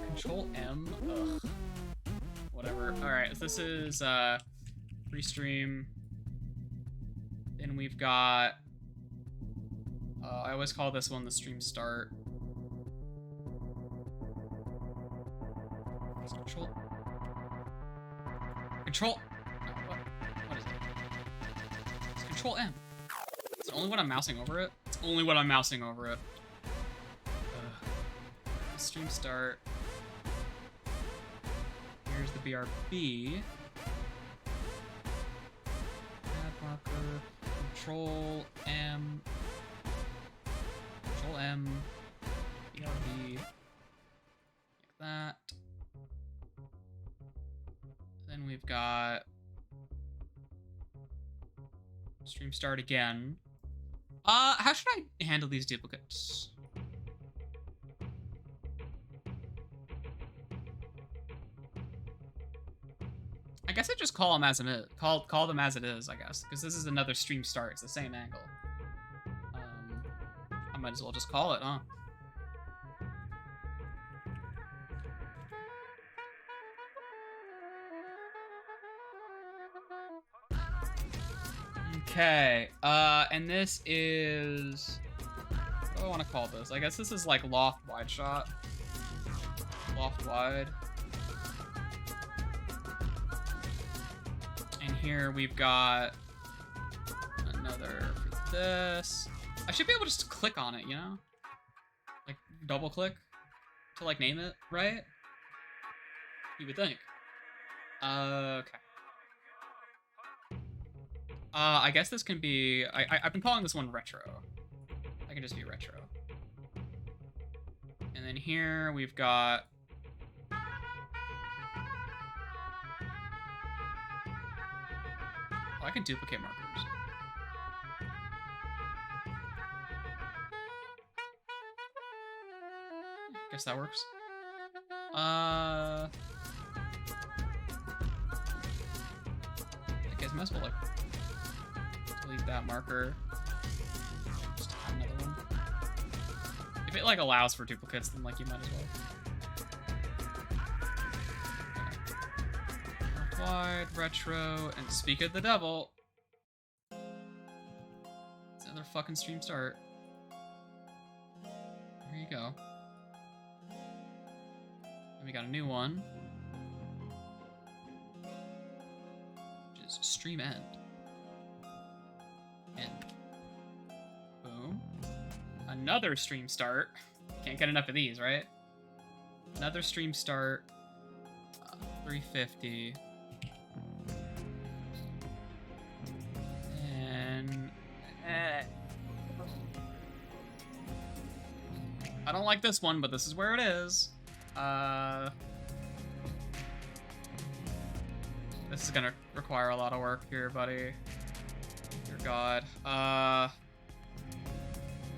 Control M. Ugh. Whatever. Alright, so this is Restream. Then we've got I always call this one the stream start. It's Control. No, what is it? It's Control M. It's only when I'm mousing over it. It's only when I'm mousing over it. Stream start. Here's the BRB. Add marker. Control M. Control M. BRB. Like that. Then we've got stream start again. How should I handle these duplicates? I guess I just call them as it is. Call them as it is, I guess, because this is another stream start. It's the same angle. I might as well just call it, huh? Okay, and this is... What do I want to call this? I guess this is like loft wide shot. Loft wide. And here we've got another for this. I should be able to just click on it, you know? Like, double click to, like, name it, right? You would think. Okay. I guess this can be... I've been calling this one retro. I can just be retro. And then here we've got... Oh, I can duplicate markers. Guess that works. I guess I might as well, like, delete that marker. Just add another one. If it, like, allows for duplicates, then, like, you might as well. Wide, retro, and speak of the devil. It's another fucking stream start. Here you go. And we got a new one. Which is stream end. End. Boom. Another stream start. Can't get enough of these, right? Another stream start. 350. And... I don't like this one, but this is where it is. This is gonna require a lot of work here, buddy. Dear God.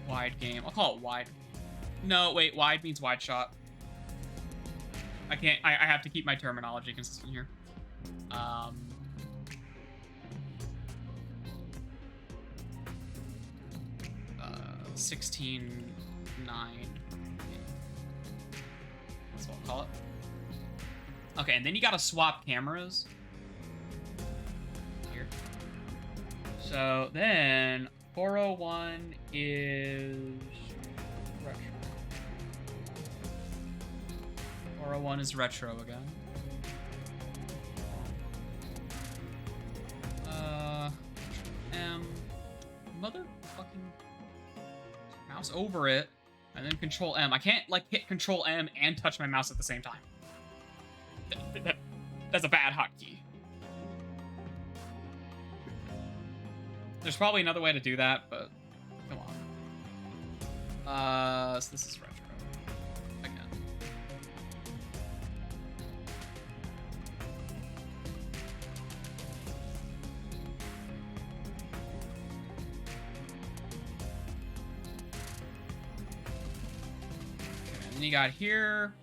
Wide game. I'll call it wide. No, wait, wide means wide shot. I can't, I have to keep my terminology consistent here. 16:9. That's what I'll call it. Okay, and then you gotta swap cameras. Here. So then 401 is retro. 401 is retro again. Motherfucking mouse over it, and then Control M. I can't like hit Control M and touch my mouse at the same time. That's a bad hotkey. There's probably another way to do that, but come on. So this is retro again. Okay, and then you got here.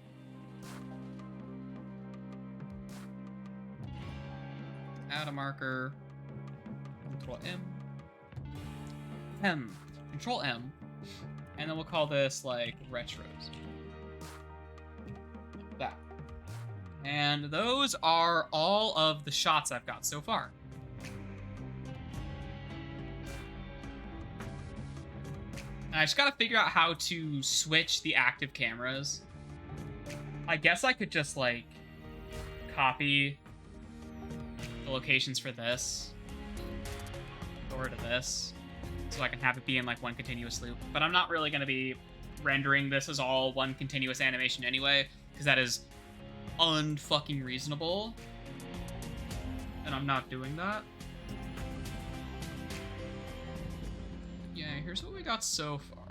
Add a marker. Control M. Control M. And then we'll call this, like, retros. Like that. And those are all of the shots I've got so far. And I just gotta figure out how to switch the active cameras. I guess I could just, like, copy the locations for this over to this, so I can have it be in like one continuous loop. But I'm not really going to be rendering this as all one continuous animation anyway, because that is unfucking reasonable, and I'm not doing that. Yeah, here's what we got so far.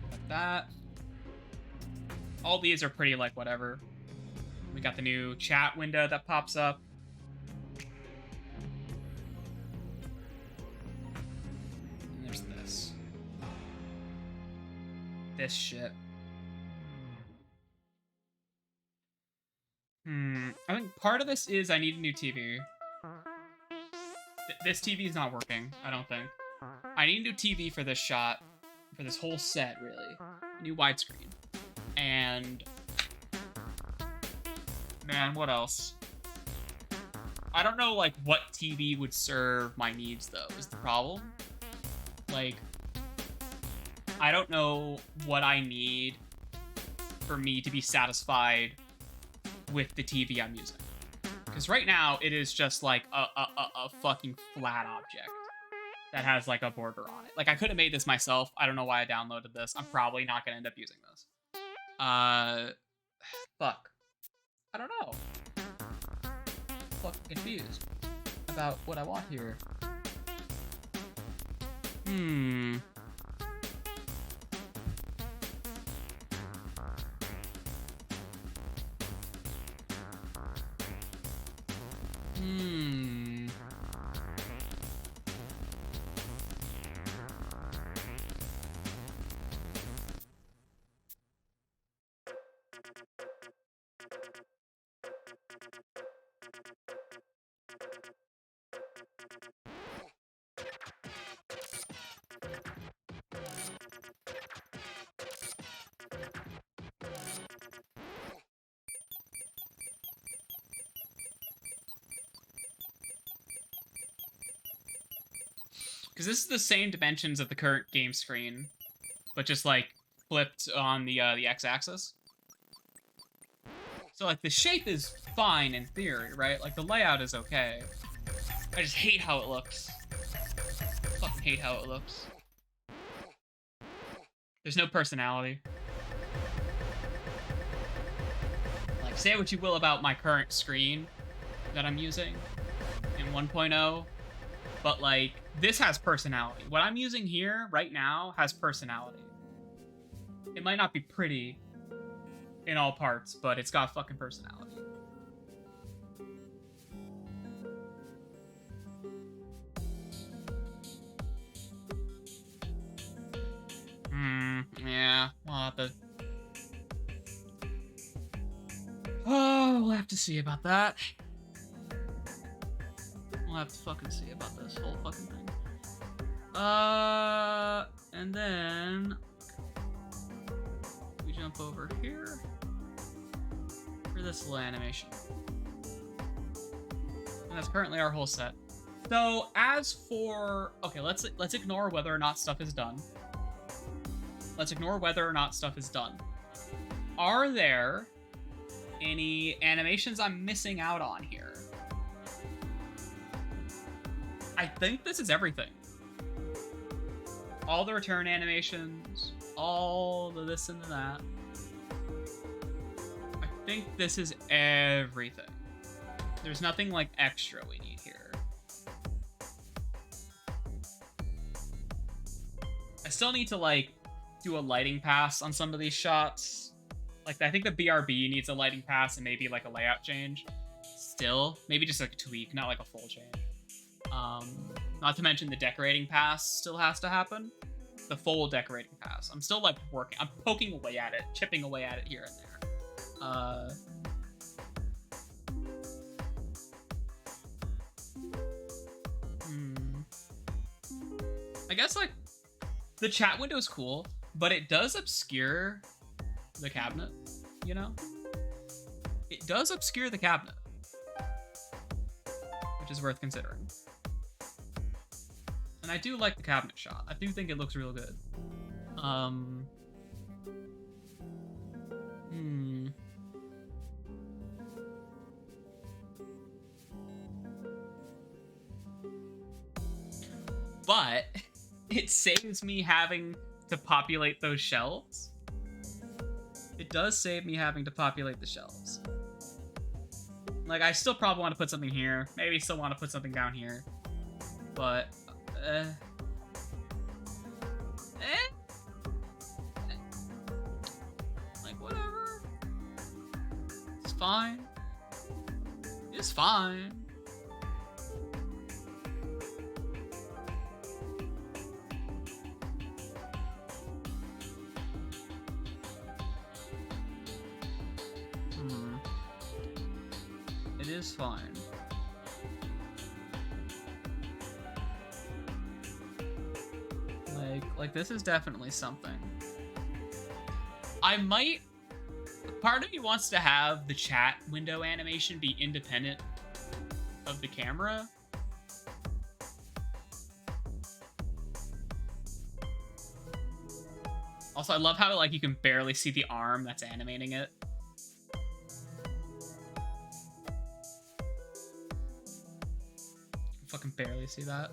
Got that. All these are pretty like whatever. We got the new chat window that pops up. And there's this. This shit. I think part of this is I need a new TV. This TV is not working, I don't think. I need a new TV for this shot, for this whole set, really. A new widescreen. And... man, what else? I don't know, like, what TV would serve my needs, though, is the problem. Like, I don't know what I need for me to be satisfied with the TV I'm using. Because right now, it is just, like, a fucking flat object that has, like, a border on it. Like, I could have made this myself. I don't know why I downloaded this. I'm probably not going to end up using this. Fuck. I don't know. Fucking confused about what I want here. Because this is the same dimensions of the current game screen, but just, like, flipped on the x-axis. So, like, the shape is fine in theory, right? Like, the layout is okay. I just hate how it looks. Fucking hate how it looks. There's no personality. Like, say what you will about my current screen that I'm using in 1.0, but, like, this has personality. What I'm using here, right now, has personality. It might not be pretty in all parts, but it's got fucking personality. Yeah, we'll have to... oh, we'll have to see about that. We'll have to fucking see about this whole fucking thing. And then... we jump over here for this little animation. And that's currently our whole set. So, as for... okay, let's ignore whether or not stuff is done. Let's ignore whether or not stuff is done. Are there any animations I'm missing out on here? I think this is everything. All the return animations, all the this and the that. I think this is everything. There's nothing, like, extra we need here. I still need to, like, do a lighting pass on some of these shots. Like, I think the BRB needs a lighting pass and maybe, like, a layout change. Still, maybe just, like, a tweak, not, like, a full change. Not to mention the decorating pass still has to happen. The full decorating pass. I'm still, like, working. I'm poking away at it, chipping away at it here and there. I guess, like, the chat window is cool, but it does obscure the cabinet, you know? It does obscure the cabinet, which is worth considering. And I do like the cabinet shot. I do think it looks real good. But it saves me having to populate those shelves. It does save me having to populate the shelves. Like, I still probably want to put something here. Maybe still want to put something down here. But, like, whatever. It's fine. It's fine. is fine. Like this is definitely something. I might... Part of me wants to have the chat window animation be independent of the camera. Also, I love how like you can barely see the arm that's animating it. Fucking barely see that.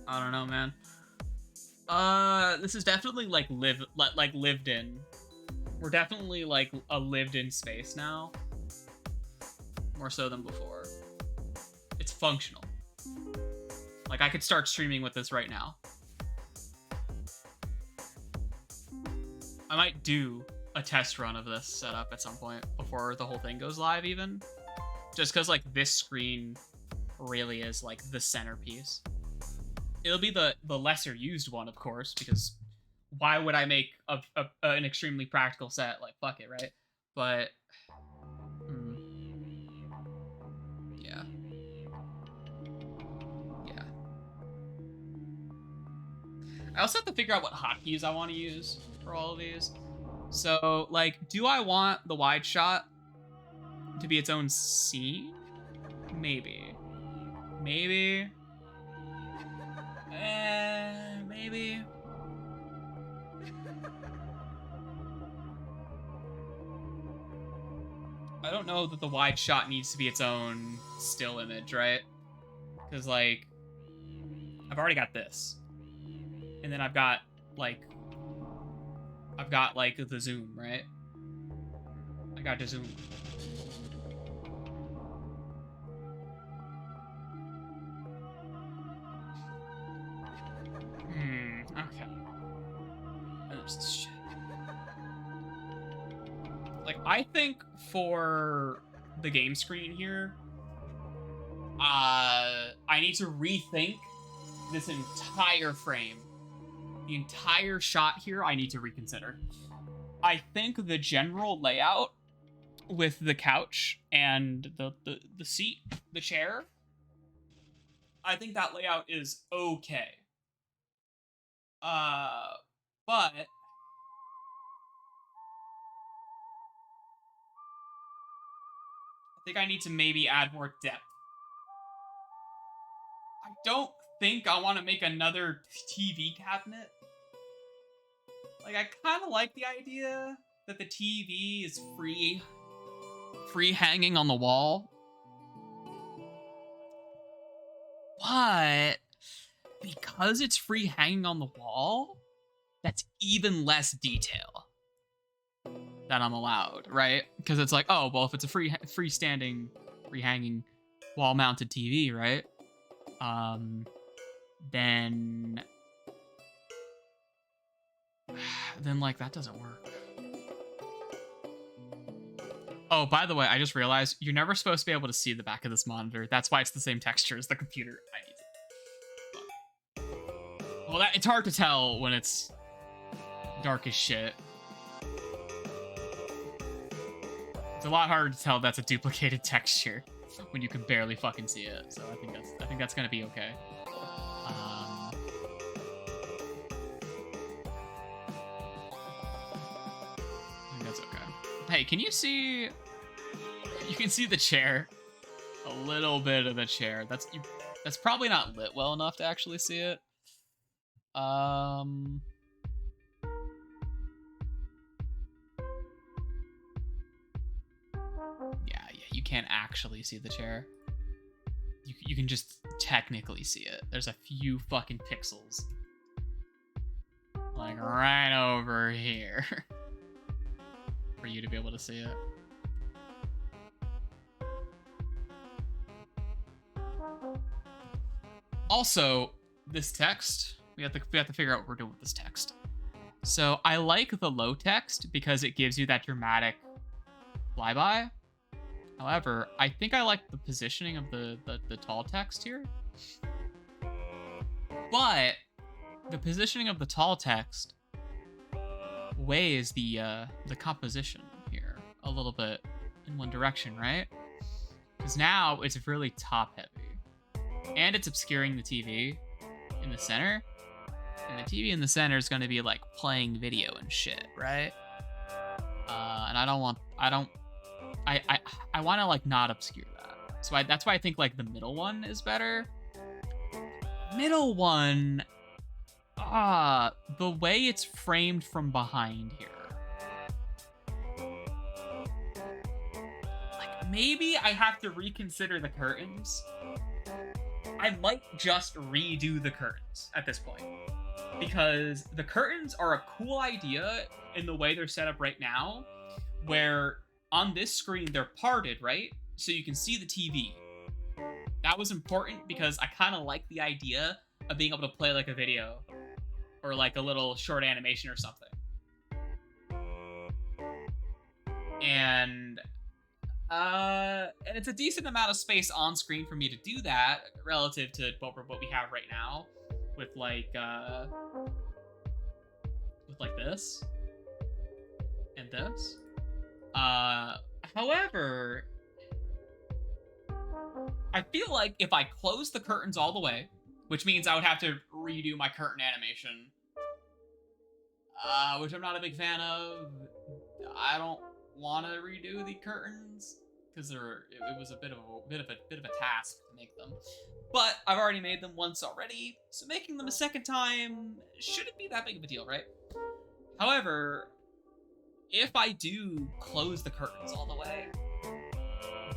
I don't know, man. This is definitely like lived in. We're definitely like a lived in space now. More so than before. It's functional. Like I could start streaming with this right now. I might do a test run of this setup at some point before the whole thing goes live even. Just because like this screen really is like the centerpiece. It'll be the lesser used one, of course, because why would I make an extremely practical set? Like, fuck it, right? But, yeah. Yeah. I also have to figure out what hotkeys I want to use for all of these. So, like, do I want the wide shot to be its own scene? Maybe. Maybe. Maybe. I don't know that the wide shot needs to be its own still image, right? Because, like, I've already got this. And then I've got, like, the zoom, right? I got the zoom. Okay. There's this shit. Like, I think for the game screen here, I need to rethink this entire frame. The entire shot here, I need to reconsider. I think the general layout with the couch and the seat, the chair, I think that layout is okay. But I think I need to maybe add more depth. I don't think I want to make another TV cabinet. Like, I kind of like the idea that the TV is free hanging on the wall. But because it's free hanging on the wall, that's even less detail that I'm allowed, right? Because it's like, oh, well, if it's a freestanding, free-hanging, wall-mounted TV, right? Then like that doesn't work. Oh, by the way, I just realized you're never supposed to be able to see the back of this monitor. That's why it's the same texture as the computer. I need to. Well, it's hard to tell when it's dark as shit. It's a lot harder to tell that's a duplicated texture when you can barely fucking see it. So I think that's gonna be okay. I think that's okay. Hey, can you see? You can see the chair. A little bit of the chair. That's probably not lit well enough to actually see it. Yeah, you can't actually see the chair. You can just technically see it. There's a few fucking pixels. Like right over here. For you to be able to see it. Also, this text, we have to figure out what we're doing with this text. So I like the low text because it gives you that dramatic flyby. However, I think I like the positioning of the tall text here. But the positioning of the tall text weighs the composition here a little bit in one direction, right? Because now it's really top heavy. And it's obscuring the TV in the center. And the TV in the center is going to be like playing video and shit, right? And I want to like not obscure that. So that's why I think like the middle one is better. Middle one, the way it's framed from behind here. Like maybe I have to reconsider the curtains. I might just redo the curtains at this point. Because the curtains are a cool idea in the way they're set up right now, where on this screen they're parted, right? So you can see the TV. That was important because I kind of like the idea of being able to play like a video or like a little short animation or something. And it's a decent amount of space on screen for me to do that relative to what we have right now with like this and this. However, I feel like if I close the curtains all the way, which means I would have to redo my curtain animation, which I'm not a big fan of. I don't want to redo the curtains because it was a bit of a task to make them. But I've already made them once already, so making them a second time shouldn't be that big of a deal, right? However, if I do close the curtains all the way,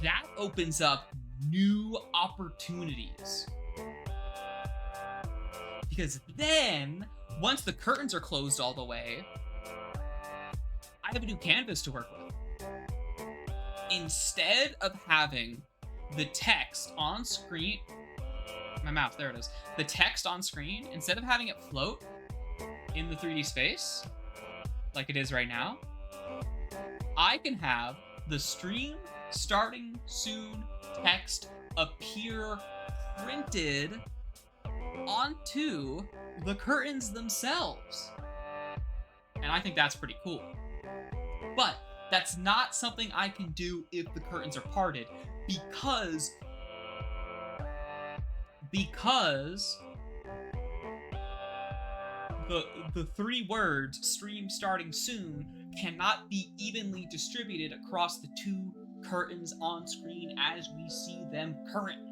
that opens up new opportunities. Because then, once the curtains are closed all the way, I have a new canvas to work with. Instead of having the text on screen, my mouse, there it is. The text on screen, instead of having it float in the 3D space, like it is right now, I can have the stream starting soon text appear printed onto the curtains themselves. And I think that's pretty cool. But that's not something I can do if the curtains are parted because the three words stream starting soon cannot be evenly distributed across the two curtains on screen as we see them currently.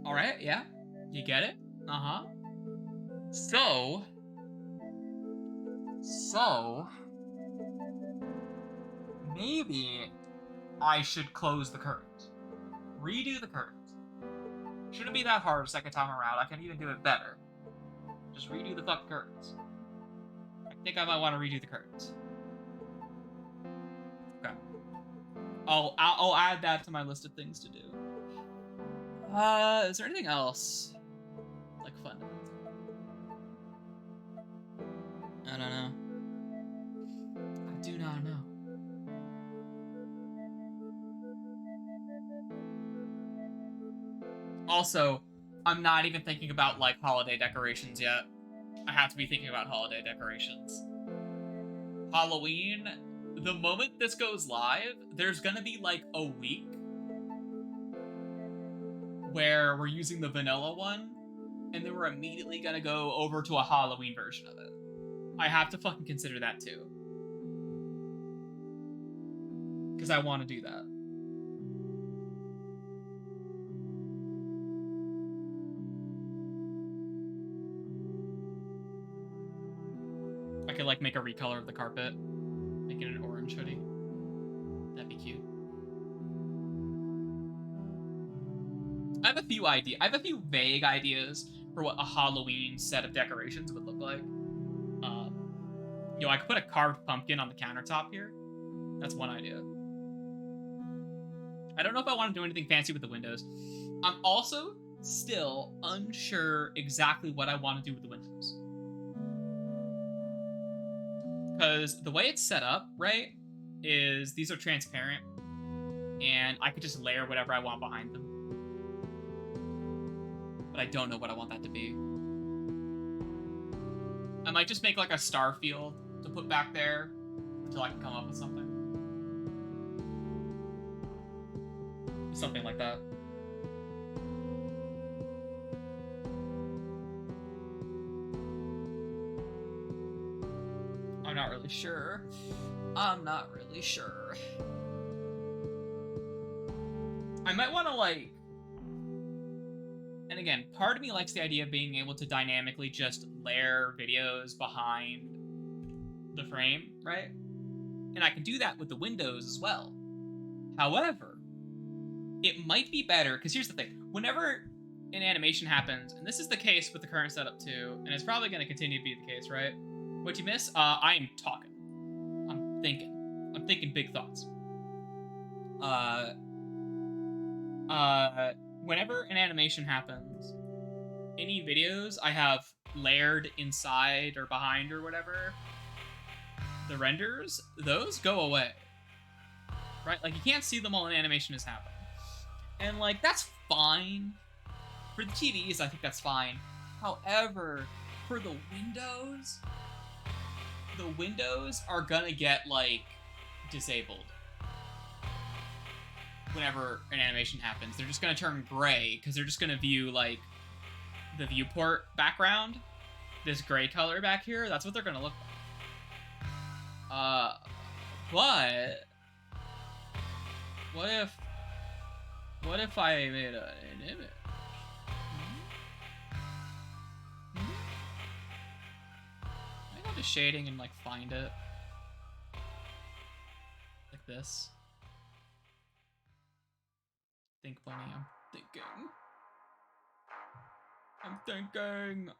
All right, yeah, you get it? So maybe I should close the curtains, redo the curtains. Shouldn't be that hard a second time around. I can even do it better. Just redo the fucking curtains. I think I might want to redo the curtains. Okay. I'll add that to my list of things to do. Is there anything else like fun? I don't know. I do not know. Also, I'm not even thinking about like holiday decorations yet. I have to be thinking about holiday decorations. Halloween, the moment this goes live, there's gonna be like a week where we're using the vanilla one, and then we're immediately gonna go over to a Halloween version of it. I have to fucking consider that too. Because I want to do that. I could like make a recolor of the carpet, make it an orange hoodie. That'd be cute. I have a few vague ideas for what a Halloween set of decorations would look like. I could put a carved pumpkin on the countertop here. That's one idea. I don't know if I want to do anything fancy with the windows. I'm also still unsure exactly what I want to do with the windows. Because the way it's set up, right, is these are transparent, and I could just layer whatever I want behind them. But I don't know what I want that to be. I might just make like a star field to put back there, until I can come up with something. Something like that. I'm not really sure. I'm not really sure. I might want to, like... And again, part of me likes the idea of being able to dynamically just layer videos behind the frame, right? And I can do that with the windows as well. However, it might be better, because here's the thing. Whenever an animation happens, and this is the case with the current setup too, and it's probably going to continue to be the case, right? What you miss? I'm talking. I'm thinking. I'm thinking big thoughts. Whenever an animation happens, any videos I have layered inside or behind or whatever, the renders, those go away. Right? Like, you can't see them while an animation is happening. And, like, that's fine. For the TVs, I think that's fine. However, for the windows are gonna get, like, disabled whenever an animation happens. They're just gonna turn gray, because they're just gonna view, like, the viewport background. This gray color back here, that's what they're gonna look like. But... What if I made an image? I go to shading and, like, find it. Like this. Think, Bunny, I'm thinking. I'm thinking.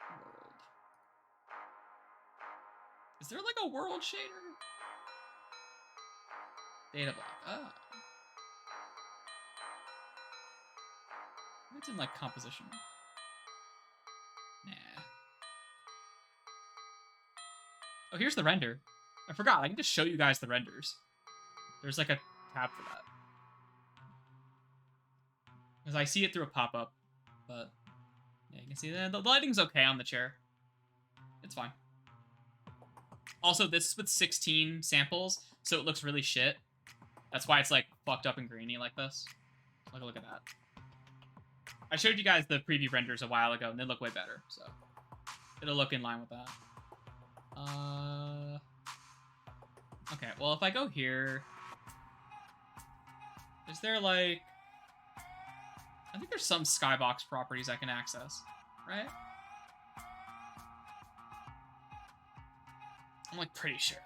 World. Is there, like, a world shader? Data block. Oh. It's in, like, composition. Nah. Oh, here's the render. I forgot. I can just show you guys the renders. There's, like, a tab for that. Because I see it through a pop-up. But, yeah, you can see that. The lighting's okay on the chair. It's fine. Also, this is with 16 samples, so it looks really shit. That's why it's, like, fucked up and grainy like this. Like, look at that. I showed you guys the preview renders a while ago, and they look way better, so it'll look in line with that. Okay, well, if I go here, is there, like... I think there's some skybox properties I can access, right? I'm, like, pretty sure.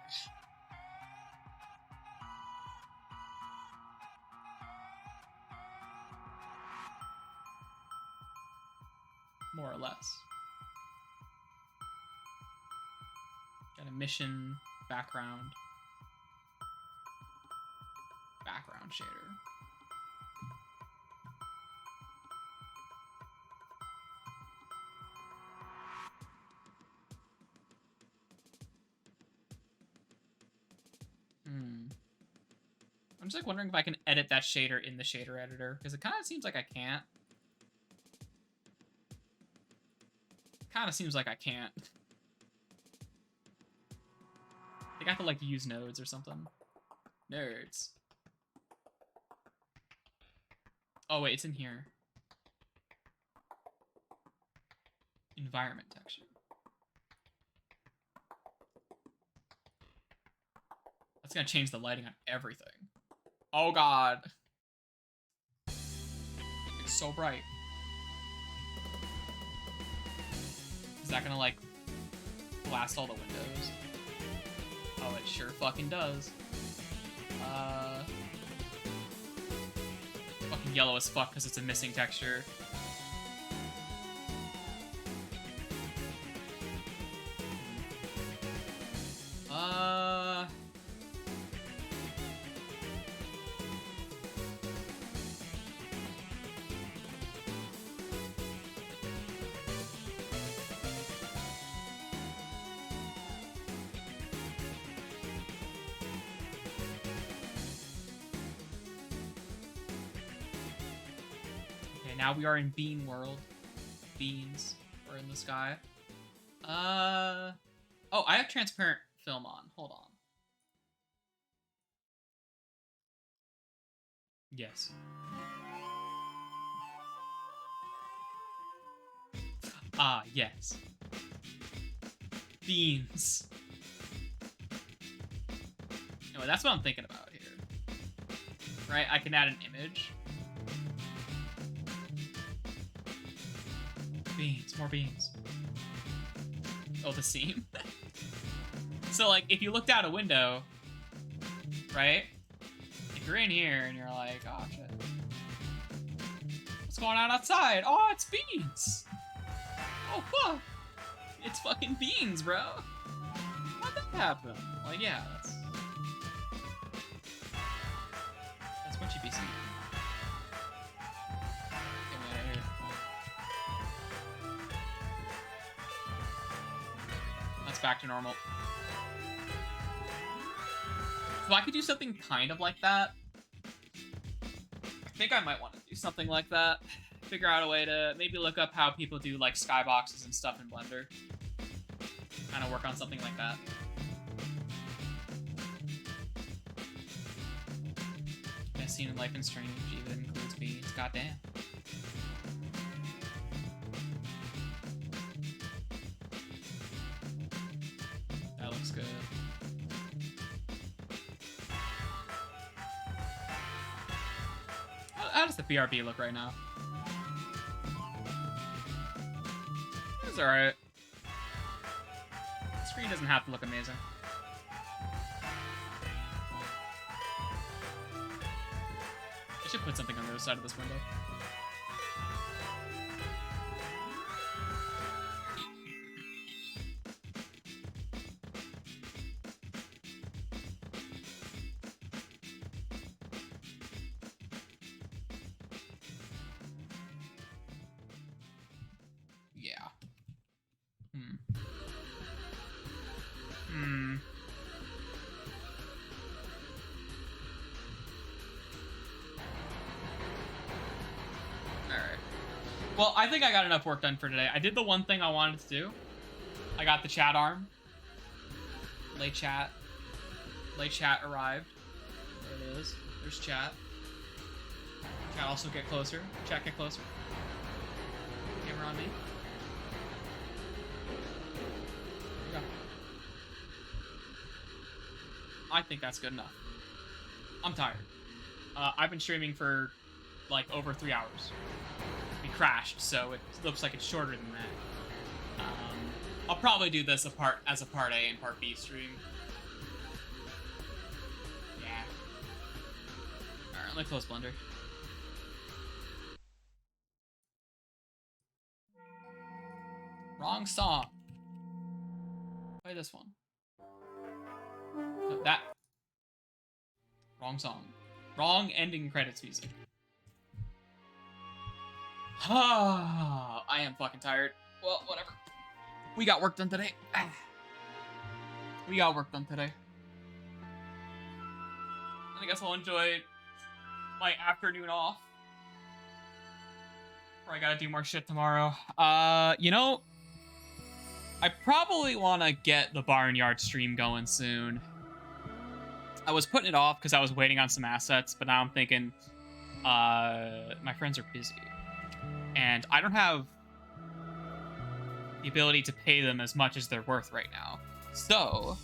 More or less. Got a mission, background shader. I'm just, like, wondering if I can edit that shader in the shader editor, because it kind of seems like I can't. Kind of seems like I can't. I think I have to, like, use nodes or something. Nerds. Oh, wait, it's in here. Environment texture. That's gonna change the lighting on everything. Oh, God. It's so bright. Is that gonna, like, blast all the windows? Oh, it sure fucking does. Fucking yellow as fuck because it's a missing texture. Now we are in bean world. Beans are in the sky. Oh, I have transparent film on. Hold on. Yes. Ah, yes. Beans. Anyway, that's what I'm thinking about here. Right? I can add an image. Beans, more beans. Oh, the seam. So, like, if you looked out a window, right? If you're in here and you're like, oh, shit. What's going on outside? Oh, it's beans. Oh, fuck. It's fucking beans, bro. How'd that happen? Like, yeah, that's what you'd be seeing. That's back to normal. So I could do something kind of like that. I think I might want to do something like that. Figure out a way to maybe look up how people do like skyboxes and stuff in Blender. Kind of work on something like that. Best scene in Life and Strange even includes beans. Goddamn. That looks good. How does the BRB look right now? It's alright. The screen doesn't have to look amazing. I should put something on the other side of this window. Well, I think I got enough work done for today. I did the one thing I wanted to do. I got the chat arm. Late chat. Late chat arrived. There it is. There's chat. Chat also get closer. Chat get closer. Camera on me. There you go. I think that's good enough. I'm tired. I've been streaming for like over 3 hours. We crashed, so it looks like it's shorter than that. I'll probably do this as a part A and part B stream. Yeah. Alright, let me close Blender. Wrong song. Play this one. No, that. Wrong song. Wrong ending credits music. I am fucking tired. Well, whatever. We got work done today. We got work done today. And I guess I'll enjoy my afternoon off. Or I gotta do more shit tomorrow. You know, I probably want to get the Barnyard stream going soon. I was putting it off because I was waiting on some assets, but now I'm thinking, my friends are busy. And I don't have the ability to pay them as much as they're worth right now. So,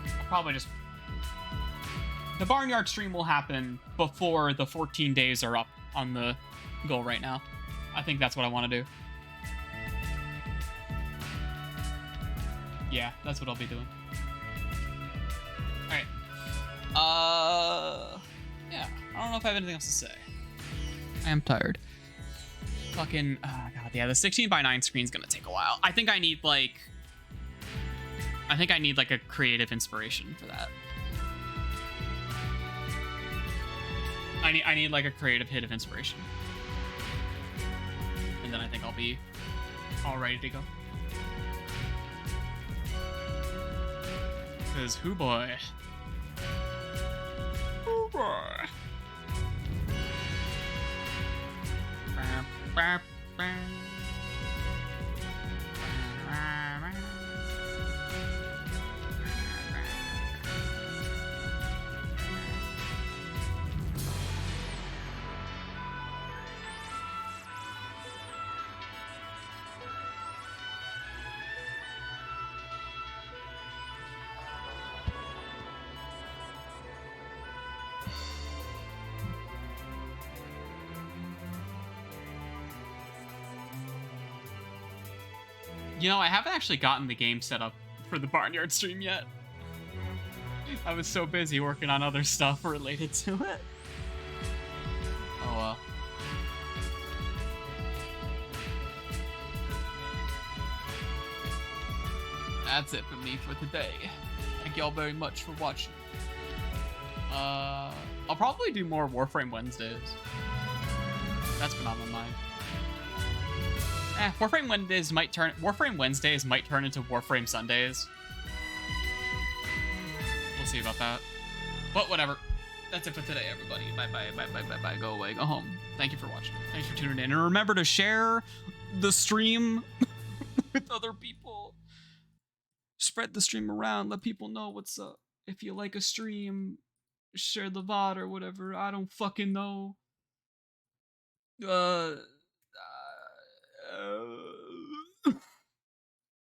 I'll probably just... The Barnyard stream will happen before the 14 days are up on the goal right now. I think that's what I want to do. Yeah, that's what I'll be doing. Alright. Yeah, I don't know if I have anything else to say. I am tired. Fucking, god, yeah, the 16:9 screen's gonna take a while. I think I need, like a creative inspiration for that. I need like a creative hit of inspiration. And then I think I'll be all ready to go. Cause hoo boy. Hoo boy. You know, I haven't actually gotten the game set up for the Barnyard stream yet. I was so busy working on other stuff related to it. Oh well. That's it for me for today. Thank y'all very much for watching. I'll probably do more Warframe Wednesdays. That's been on my mind. Warframe Wednesdays might turn into Warframe Sundays. We'll see about that. But whatever. That's it for today, everybody. Bye. Go away. Go home. Thank you for watching. Thanks for tuning in. And remember to share the stream with other people. Spread the stream around. Let people know what's up. If you like a stream, share the VOD or whatever. I don't fucking know.